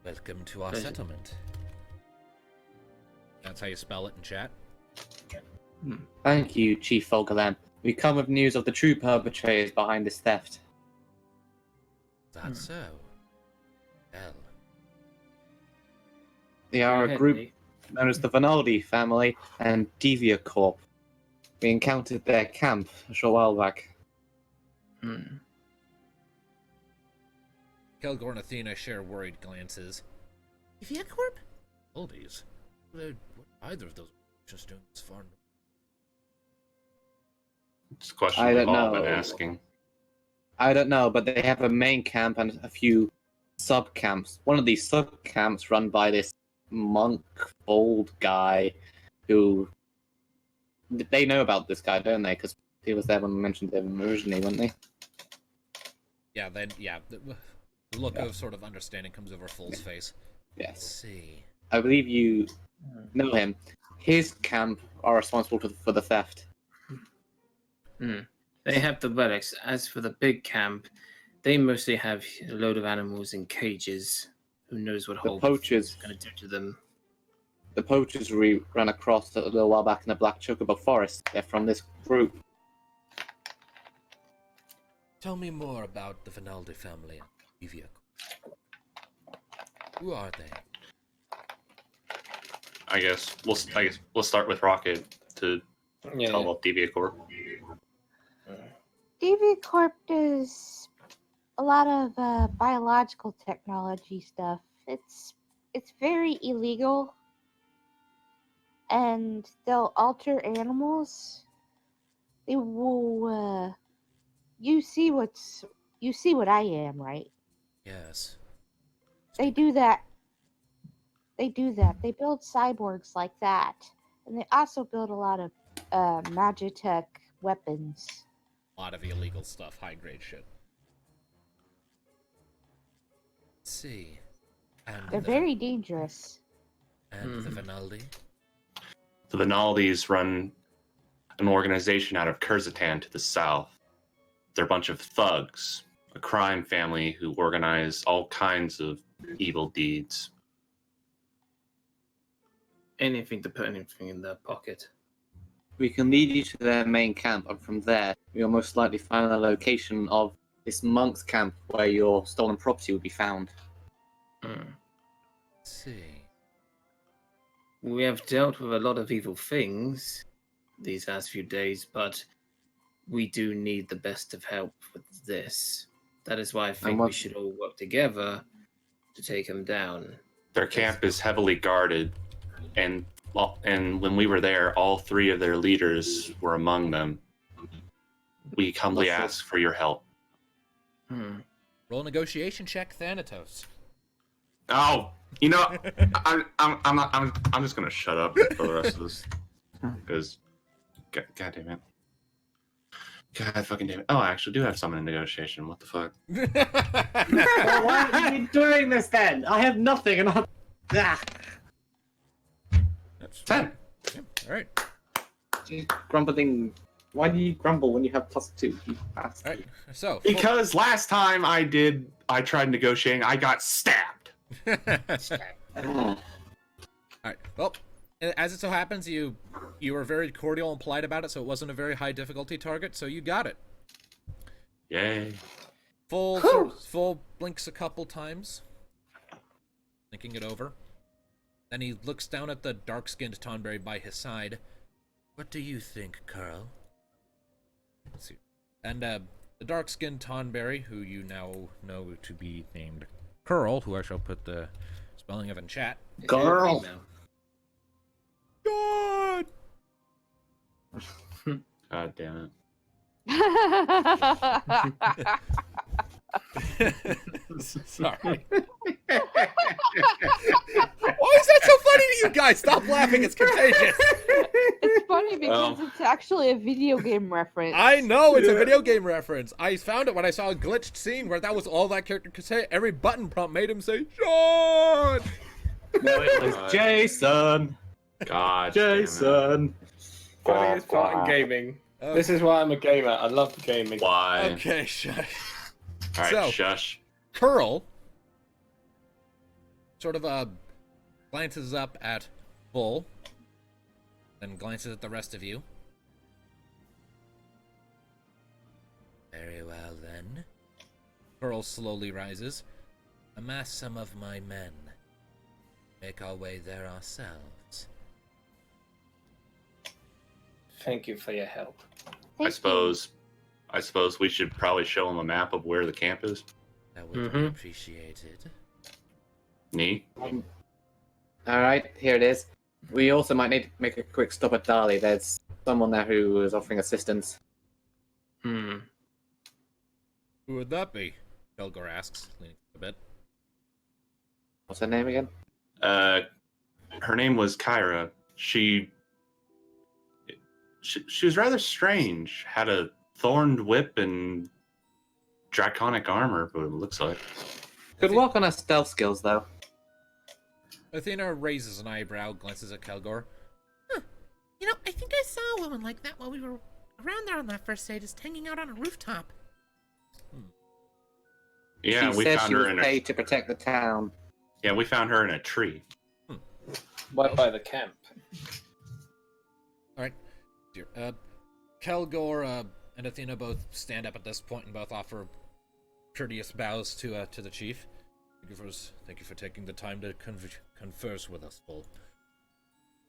Welcome to our Pleasure. settlement. That's how you spell it in chat. Thank you, Chief Folgalam. We come with news of the true perpetrators behind this theft. That's so. Well, They are Go a ahead, group Nate. known as the Vinaldi family and Devia Corp. We encountered their camp a short while back. Hmm. Kelgor and Athena share worried glances. Eviacorp? Oldies. What either of those just doing this far? It's a question I we've don't all know. been asking. I don't know, but they have a main camp and a few sub camps. One of these sub camps run by this monk old guy who they know about this guy, don't they? Because he was there when we mentioned him originally, weren't they? Yeah, then, yeah. The look of sort of understanding comes over Full's face. Let's Yes. see. I believe you know him. His camp are responsible for the theft. Hmm. They have the relics. As for the big camp, they mostly have a load of animals in cages. Who knows what The Holberth poachers. is going to do to them? The poachers we ran across a little while back in the Black Chocobo Forest. They're from this group. Tell me more about the Finaldi family and Eviacorp. Who are they? I guess we'll start with Rocket to Yeah. tell about Deviacorp. Deviacorp does a lot of biological technology stuff. It's very illegal, and they'll alter animals. They will. You see what I am, right? Yes. They do that. They build cyborgs like that, and they also build a lot of magitech weapons. A lot of illegal stuff, high grade shit. Let's see. And They're very dangerous. And the Finaldi? The Vinaldis run an organization out of Kurzatan to the south. They're a bunch of thugs, a crime family who organize all kinds of evil deeds. Anything to put anything in their pocket. We can lead you to their main camp, and from there, you'll most likely find the location of this monk's camp where your stolen property will be found. Hmm. Let's see. We have dealt with a lot of evil things these last few days, but we do need the best of help with this. That is why I think we should all work together to take him down. Their camp is heavily guarded, and when we were there, all three of their leaders were among them. We humbly ask for your help. Roll a negotiation check, Thanatos. Oh, you know, I'm just gonna shut up for the rest of this because, God damn it, God fucking damn it. Oh, I actually do have someone in negotiation. What the fuck? Well, why are you doing this then? I have nothing, and I'm. That's 10. Yeah, all right. Grumbling. Why do you grumble when you have +2? You bastard. All right. So, Because last time I tried negotiating, I got stabbed. All right. Well, as it so happens, you were very cordial and polite about it, so it wasn't a very high difficulty target, so you got it. Yay. Full blinks a couple times, thinking it over. Then he looks down at the dark-skinned Tonberry by his side. What do you think, Carl? Let's see. And the dark-skinned Tonberry, who you now know to be named Curl, who I shall put the spelling of in chat. Girl. God! God damn it. Sorry. Why is that so funny to you guys? Stop laughing, it's contagious. It's funny because it's actually a video game reference. I know, it's a video game reference. I found it when I saw a glitched scene where that was all that character could say. Every button prompt made him say, Sean! No, it was Jason. God Jason. Funniest part in gaming. This is why I'm a gamer. I love gaming. Why? Okay, shush. All right, So- shush. Curl sort of glances up at Bull, then glances at the rest of you. Very well, then. Curl slowly rises. Amass some of my men. Make our way there ourselves. Thank you for your help. Thank you. I suppose we should probably show him a map of where the camp is. That would be appreciated. Ni? Alright, here it is. We also might need to make a quick stop at Dali. There's someone there who is offering assistance. Hmm. Who would that be? Kelgor asks, leaning a bit. What's her name again? Her name was Kyra. She was rather strange. Had a thorned whip and draconic armor, but it looks like. Could work on her stealth skills, though. Athena raises an eyebrow, glances at Kelgor. Huh. You know, I think I saw a woman like that while we were around there on that first day, just hanging out on a rooftop. Yeah, She we said found she her was in paid to protect the town. Yeah, we found her in a tree. Right by the camp. Alright, dear. Kelgor and Athena both stand up at this point and both offer courteous bows to the chief. Thank you for taking the time to converse with us, Bull.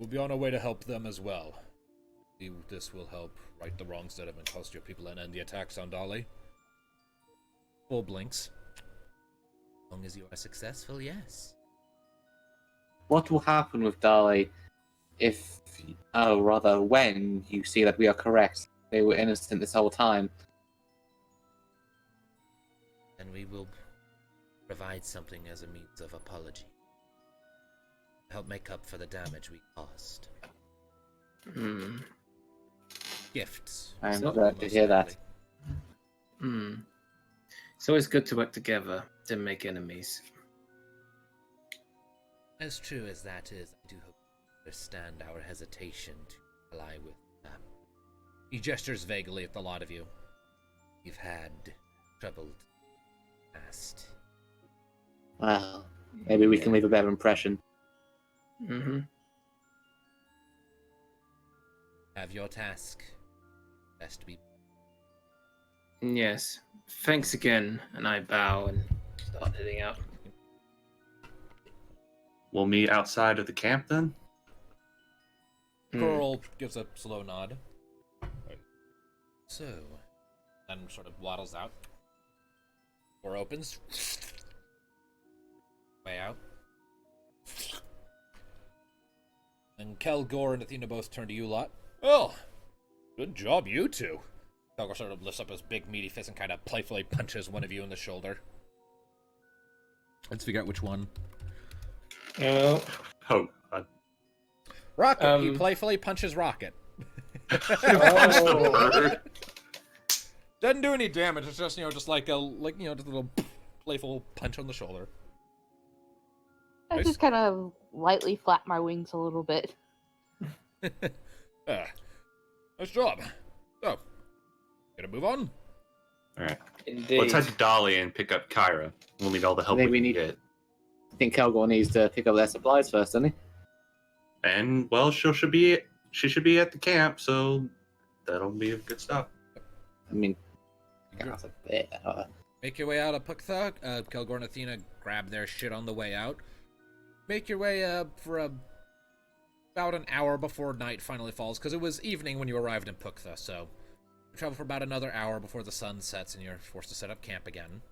We'll be on our way to help them as well. This will help right the wrongs that have been caused to your people and end the attacks on Dali. Bull blinks. As long as you are successful, yes. What will happen with Dali if, when you see that we are correct? They were innocent this whole time. And we will provide something as a means of apology. Help make up for the damage we caused. Hmm. Gifts. I'm So- glad to hear that. Hmm. It's always good to work together to make enemies. As true as that is, I do hope you understand our hesitation to ally with them. He gestures vaguely at the lot of you. You've had troubled past. Well, maybe we can leave a better impression. Mm-hmm. Have your task. Best be. Yes. Thanks again, and I bow and start heading out. We'll meet outside of the camp then? Coral gives a slow nod. So, then sort of waddles out. Door opens. Way out. And Kelgor and Athena both turn to you lot. Oh, good job, you two. Kelgor sort of lifts up his big meaty fist and kind of playfully punches one of you in the shoulder. Let's figure out which one. Oh, Oh, God. Rocket. He playfully punches Rocket. Oh. Doesn't do any damage. It's just just like just a little playful punch on the shoulder. I Nice. just kind of lightly flap my wings a little bit. Nice job. So, gonna move on. Alright. Indeed. Let's head to Dolly and pick up Kyra. We'll need all the help I think we we can need- get. I think Kelgor needs to pick up their supplies first, doesn't he? And, well, she should be at the camp, so that'll be a good stop. I mean, that's a bit. Make your way out of Puktha. Kelgor and Athena grab their shit on the way out. Make your way for about an hour before night finally falls, because it was evening when you arrived in Puktha, so you travel for about another hour before the sun sets and you're forced to set up camp again.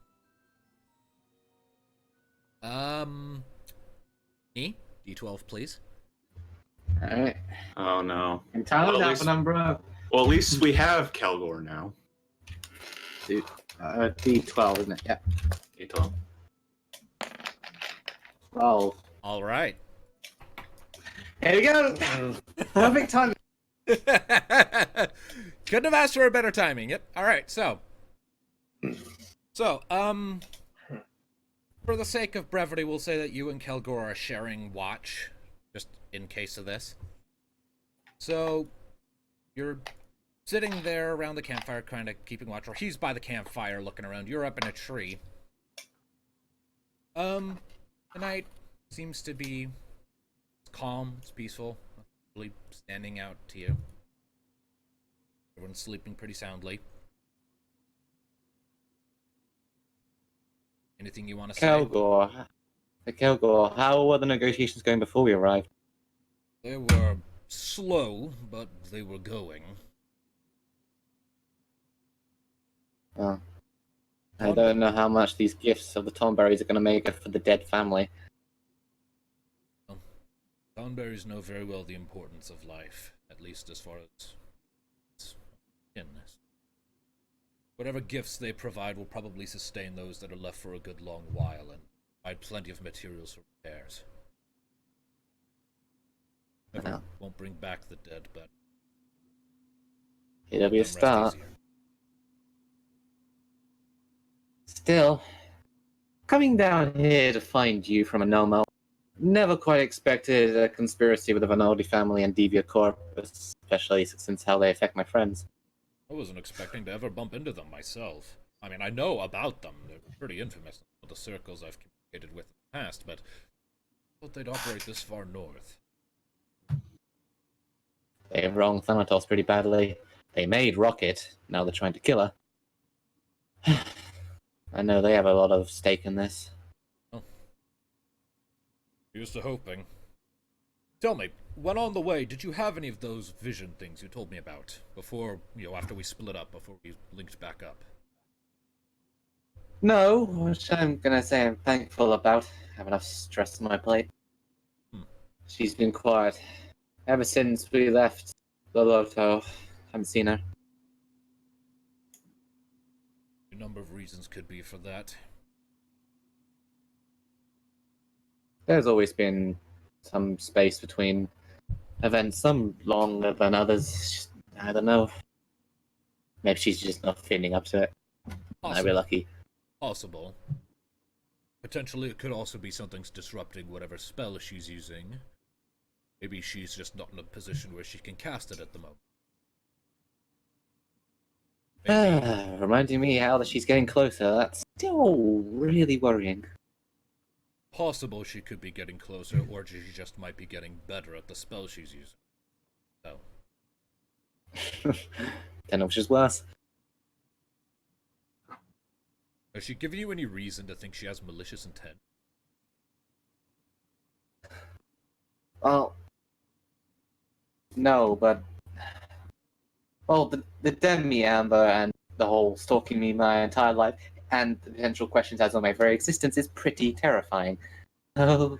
Ni, D12, please. Alright. Oh, no. I'm tired Well, at of least- that, bro. Well, at least we have Kelgor now. D12, isn't it? Yeah. D12. 12. All right. Here we go! Perfect time. Couldn't have asked for a better timing. Yep. All right. So, for the sake of brevity, we'll say that you and Kelgor are sharing watch, just in case of this. So, you're sitting there around the campfire, kind of keeping watch, or he's by the campfire looking around. You're up in a tree. The night seems to be calm, it's peaceful, not really standing out to you. Everyone's sleeping pretty soundly. Anything you want to say? Kelgor, how were the negotiations going before we arrived? They were slow, but they were going. Oh. I don't know how much these gifts of the Tomberries are going to make up for the dead family. Thornberries know very well the importance of life, at least as far as whatever gifts they provide will probably sustain those that are left for a good long while and provide plenty of materials for repairs. Never won't bring back the dead, but it'll be a rest start. easier. Still, coming down here to find you from a Nomo, never quite expected a conspiracy with the Vanaldi family and Devia Corpus, especially since how they affect my friends. I wasn't expecting to ever bump into them myself. I mean, I know about them. They're pretty infamous in the circles I've communicated with in the past, but I thought they'd operate this far north. They wronged Thanatos pretty badly. They made Rocket, now they're trying to kill her. I know they have a lot of stake in this. Oh. Here's to hoping. Tell me, when on the way, did you have any of those vision things you told me about before, after we split up, before we linked back up? No, which I'm gonna say I'm thankful about. I have enough stress on my plate. She's been quiet ever since we left the Loto. Haven't seen her. A number of reasons could be for that. There's always been some space between events, some longer than others. I don't know. Maybe she's just not feeling up to it. I'd be lucky. Possible. Potentially it could also be something's disrupting whatever spell she's using. Maybe she's just not in a position where she can cast it at the moment. Reminding me how that she's getting closer. That's still really worrying. Possible she could be getting closer, or she just might be getting better at the spell she's using. So. Don't know which is worse. Has she given you any reason to think she has malicious intent? Well, no, but... Well, the Demi-Amber and the whole stalking me my entire life and the potential questions as on my very existence is pretty terrifying. So,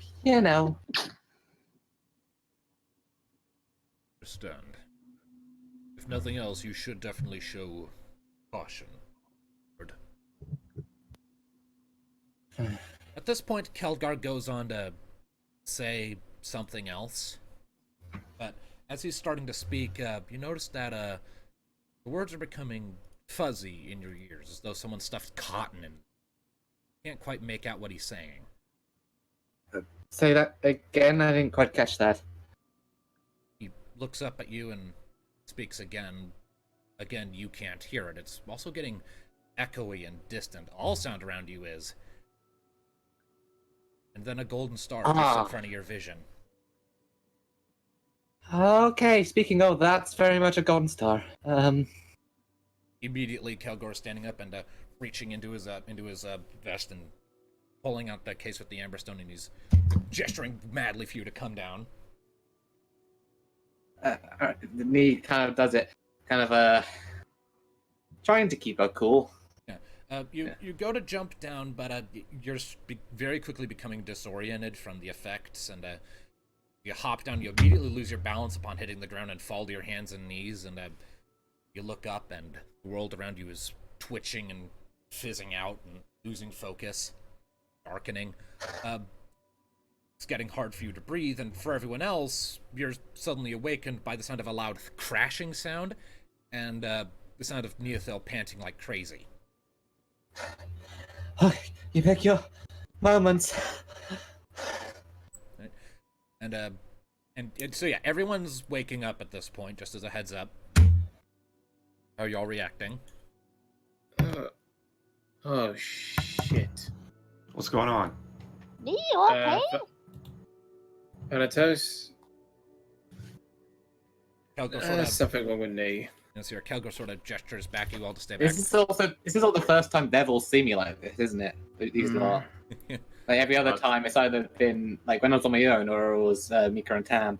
Understand. If nothing else, you should definitely show caution. At this point, Kelgar goes on to say something else. But as he's starting to speak, you notice that the words are becoming fuzzy in your ears, as though someone stuffed cotton in. You can't quite make out what he's saying. Say that again, I didn't quite catch that. He looks up at you and speaks again. Again, you can't hear it. It's also getting echoey and distant. All sound around you is. And then a golden star drifts in front of your vision. Okay, speaking of, that's very much a golden star. Immediately, Kelgor is standing up and reaching into his vest and pulling out that case with the Amberstone, and he's gesturing madly for you to come down. Me kind of does it, kind of trying to keep her cool. You go to jump down, but you're very quickly becoming disoriented from the effects, and you hop down. You immediately lose your balance upon hitting the ground and fall to your hands and knees, and you look up, and the world around you is twitching and fizzing out and losing focus, darkening. It's getting hard for you to breathe, and for everyone else, you're suddenly awakened by the sound of a loud crashing sound, and the sound of Ni Ethil panting like crazy. You pick your moments. Right. And so yeah, everyone's waking up at this point, just as a heads up. How are y'all reacting? Oh, shit. What's going on? Are you okay? Thanatos? Kelgor sort of, Something wrong with me. so Kelgor sort of gestures back at you all to stay back. This is all the first time they've all seen me like this, isn't it? These lot. Like every other time, it's either been like when I was on my own, or it was Mika and Tam.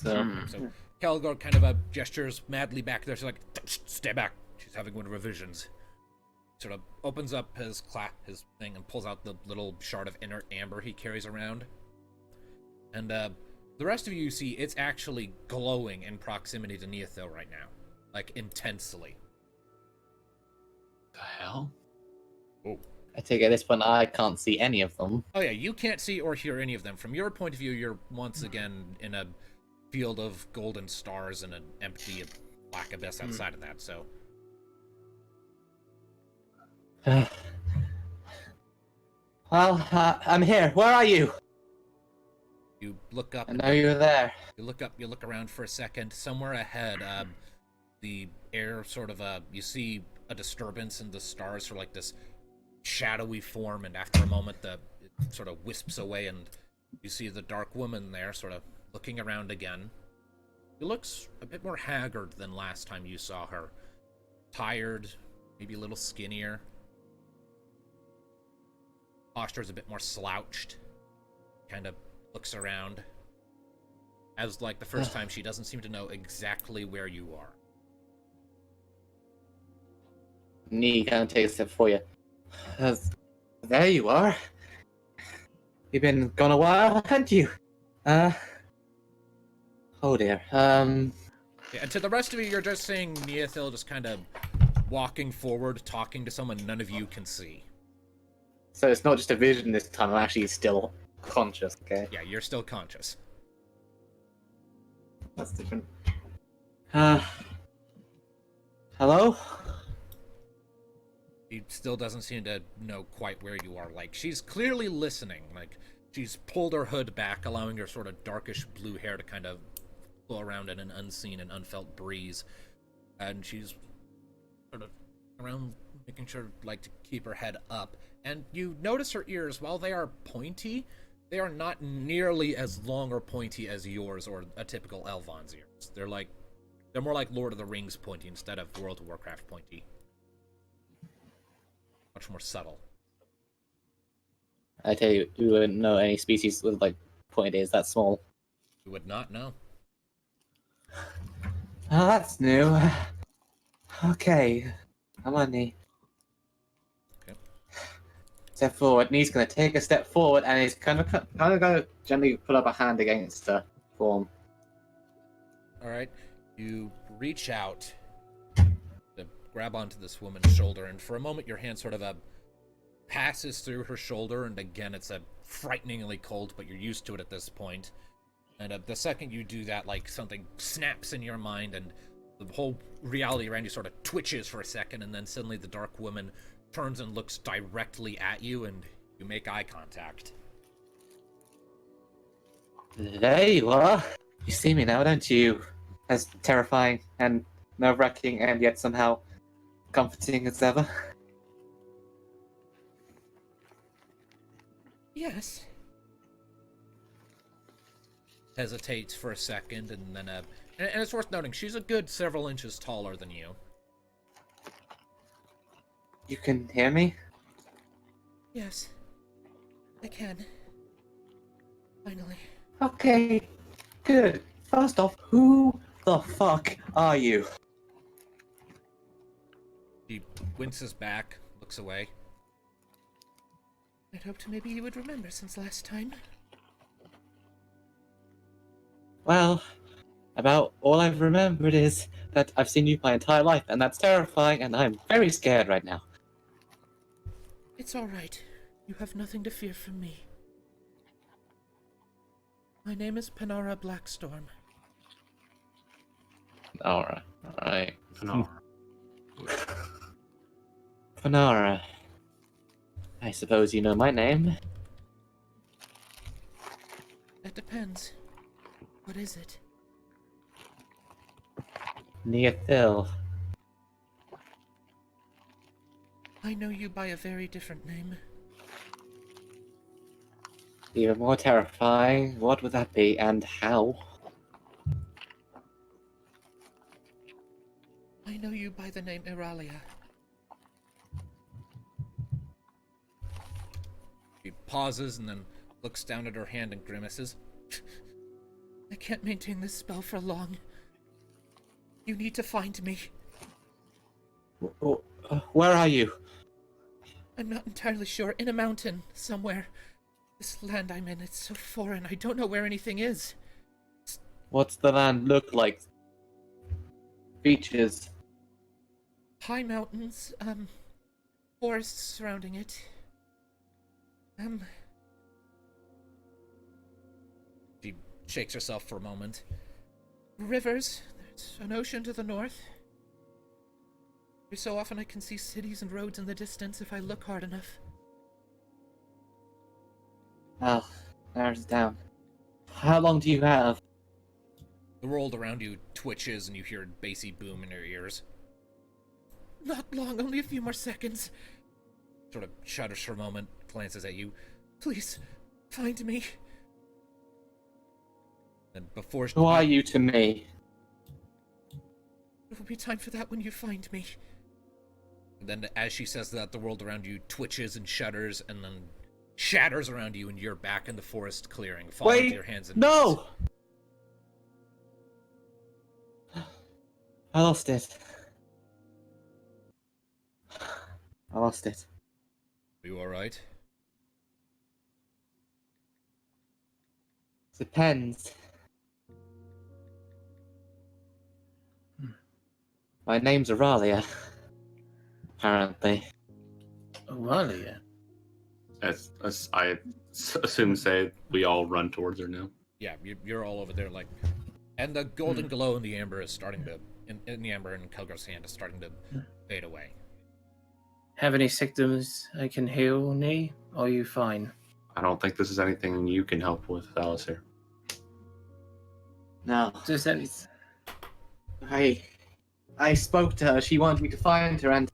So, So Kelgor kind of gestures madly back there. She's like, stay back. She's having one of her visions. Sort of opens up his thing and pulls out the little shard of inert amber he carries around. And the rest of you see it's actually glowing in proximity to Ni Ethil right now. Like, intensely. The hell? I take it at this point I can't see any of them. Oh yeah, you can't see or hear any of them. From your point of view, you're once again in a field of golden stars and an empty black abyss outside of that, so... Well, I'm here. Where are you? You look up... I know you're there. You look around for a second. Somewhere ahead, the air sort of, you see a disturbance in the stars for like this shadowy form, and after a moment, it sort of wisps away, and you see the dark woman there, sort of looking around again. She looks a bit more haggard than last time you saw her. Tired, maybe a little skinnier. Posture's a bit more slouched. Kind of looks around. As like the first time, she doesn't seem to know exactly where you are. Ni kind of takes a step for you. There you are. You've been gone a while, haven't you? Oh dear. Yeah, and to the rest of you, you're just seeing Ni Ethil just kind of walking forward, talking to someone none of you can see. So it's not just a vision this time, I'm actually still conscious, okay? Yeah, you're still conscious. That's different. Hello? She still doesn't seem to know quite where you are. Like, she's clearly listening. Like, she's pulled her hood back, allowing her sort of darkish blue hair to kind of blow around in an unseen and unfelt breeze. And she's sort of around, making sure, like, to keep her head up. And you notice her ears, while they are pointy, they are not nearly as long or pointy as yours or a typical Elvon's ears. They're more like Lord of the Rings pointy instead of World of Warcraft pointy. Much more subtle. I tell you, you wouldn't know any species with, like, pointed ears that small. You would not know. Oh, that's new. Okay. Come on, Ni. Okay. Step forward. Ni's gonna take a step forward, and he's kind of gonna gently put up a hand against the form. Alright. You reach out to grab onto this woman's shoulder, and for a moment your hand sort of passes through her shoulder, and again it's frighteningly cold, but you're used to it at this point. And the second you do that, like, something snaps in your mind, and the whole reality around you sort of twitches for a second, and then suddenly the dark woman turns and looks directly at you, and you make eye contact. There you are. You see me now, don't you? As terrifying and nerve-wracking, and yet somehow comforting as ever. Yes. Hesitates for a second, and then and it's worth noting, she's a good several inches taller than you. You can hear me? Yes, I can. Finally. Okay, good. First off, who the fuck are you? She winces back, looks away. I'd hoped maybe you would remember since last time. Well, about all I've remembered is that I've seen you my entire life, and that's terrifying, and I'm very scared right now. It's all right. You have nothing to fear from me. My name is Panara Blackstorm. Alright. No. Panara. I suppose you know my name. That depends. What is it? Ni Ethil. I know you by a very different name. Even more terrifying. What would that be, and how? I know you by the name Eralia. She pauses and then looks down at her hand and grimaces. I can't maintain this spell for long. You need to find me. Where are you? I'm not entirely sure. In a mountain, somewhere. This land I'm in, it's so foreign. I don't know where anything is. What's the land look like? Beaches. High mountains, forests surrounding it. She shakes herself for a moment. Rivers. There's an ocean to the north. Every so often I can see cities and roads in the distance if I look hard enough. Well, narrows it down. How long do you have? The world around you twitches and you hear a bassy boom in your ears. Not long, only a few more seconds. Sort of shudders for a moment, glances at you. Please, find me. And before Who are you to me? There will be time for that when you find me. And then as she says that, the world around you twitches and shudders and then shatters around you and you're back in the forest clearing, falling Wait, to your hands and no! I lost it. I lost it. Are you alright? Depends. My name's Eralia. Apparently. Eralia. As I assume, say we all run towards her now. Yeah, you're all over there, like, and the golden glow in the amber is starting to, in the amber in Kelgar's hand is starting to fade away. Have any symptoms I can heal, Ni? Or are you fine? I don't think this is anything you can help with, Alistair. No. Does that... I spoke to her. She wanted me to find her, and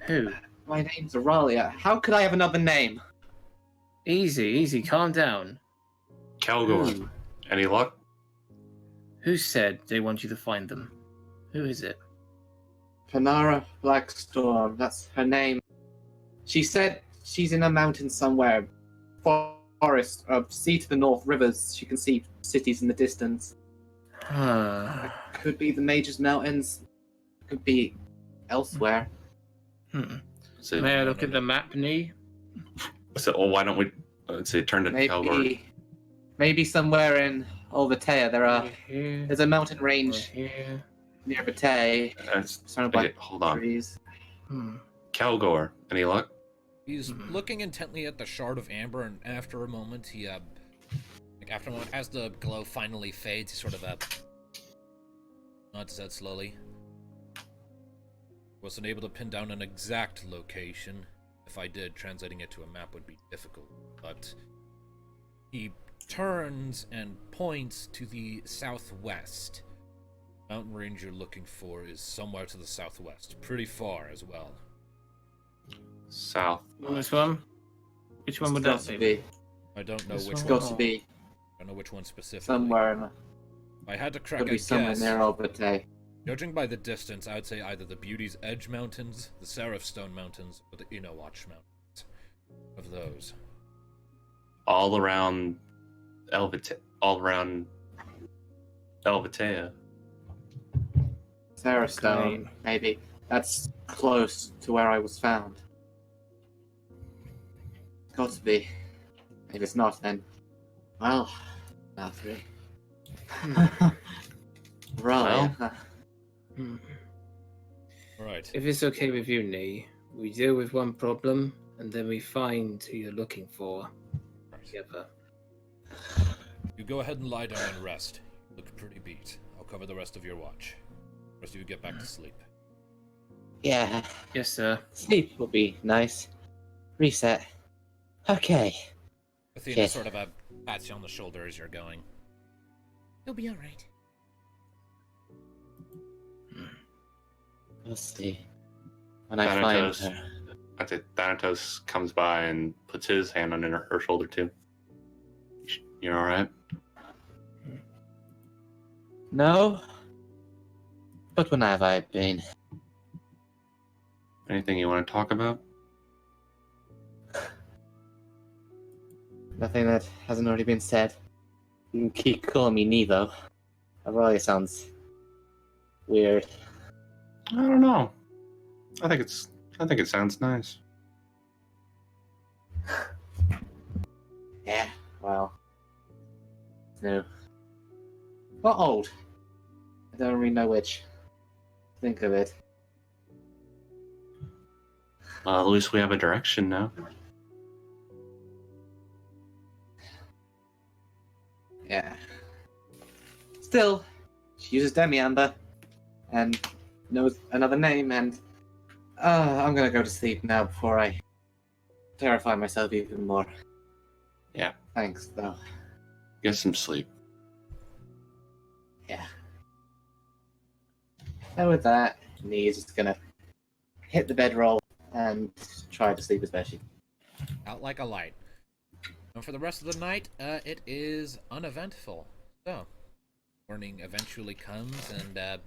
Who? my name's Eralia. How could I have another name? Easy, calm down. Kelgor, Who? any luck? Who said they want you to find them? Who is it? Panara Blackstorm. That's her name. She said she's in a mountain somewhere. Forest, sea to the north, rivers. She can see cities in the distance. Could be the Mage's Mountains. Could be elsewhere. So, May I look at the map, Ni? well, why don't we turn to Kelgor? Maybe somewhere in Olvatea. Here, There's a mountain range here. near Batay, surrounded by Hold on. trees. Kelgor, any luck? He's looking intently at the shard of amber, and after a moment, he, as the glow finally fades, he sort of, nods his head slowly. Wasn't able to pin down an exact location. If I did, translating it to a map would be difficult, but he turns and points to the southwest. Mountain range you're looking for is somewhere to the southwest, pretty far as well. South. This one? Which one would that be? I don't know This which one? It's one. got to be I don't know which one specifically. somewhere. If I had to crack Could a be somewhere guess, near Olvatea. judging by the distance, I would say either the Beauty's Edge Mountains, the Seraph Stone Mountains, or the Inowatch Mountains. Of those. All around Elvatea. Sarah Stone, Okay. maybe. That's close to where I was found. Got to be. If it's not, then, well, not three. Right. Alright. If it's okay with you, Ni, we deal with one problem, and then we find who you're looking for together. You go ahead and lie down and rest. You look pretty beat. I'll cover the rest of your watch. Rest of you get back to sleep. Yeah, Yes, sir. sleep will be nice. Reset. Okay. Athena Yes. sort of pats you on the shoulder as you're going. You'll be alright. We'll see. When I find Thanatos. her. I think Thanatos comes by and puts his hand on her shoulder too. You're alright? No? But when have I been? Anything you want to talk about? Nothing that hasn't already been said. You can keep calling me Ni, though. Eralia sounds weird. I don't know. I think it sounds nice. Yeah, well. No. Not old. I don't really know which. Think of it. Well, at least we have a direction now. Yeah. Still, she uses Demi-Amber and knows another name, and I'm gonna go to sleep now before I terrify myself even more. Yeah. Thanks, though. Get some sleep. Yeah. And with that, Ni is just gonna hit the bedroll and try to sleep as best she can. Out like a light. And for the rest of the night, it is uneventful. So, morning eventually comes, and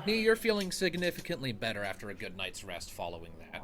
Ni, you're feeling significantly better after a good night's rest following that.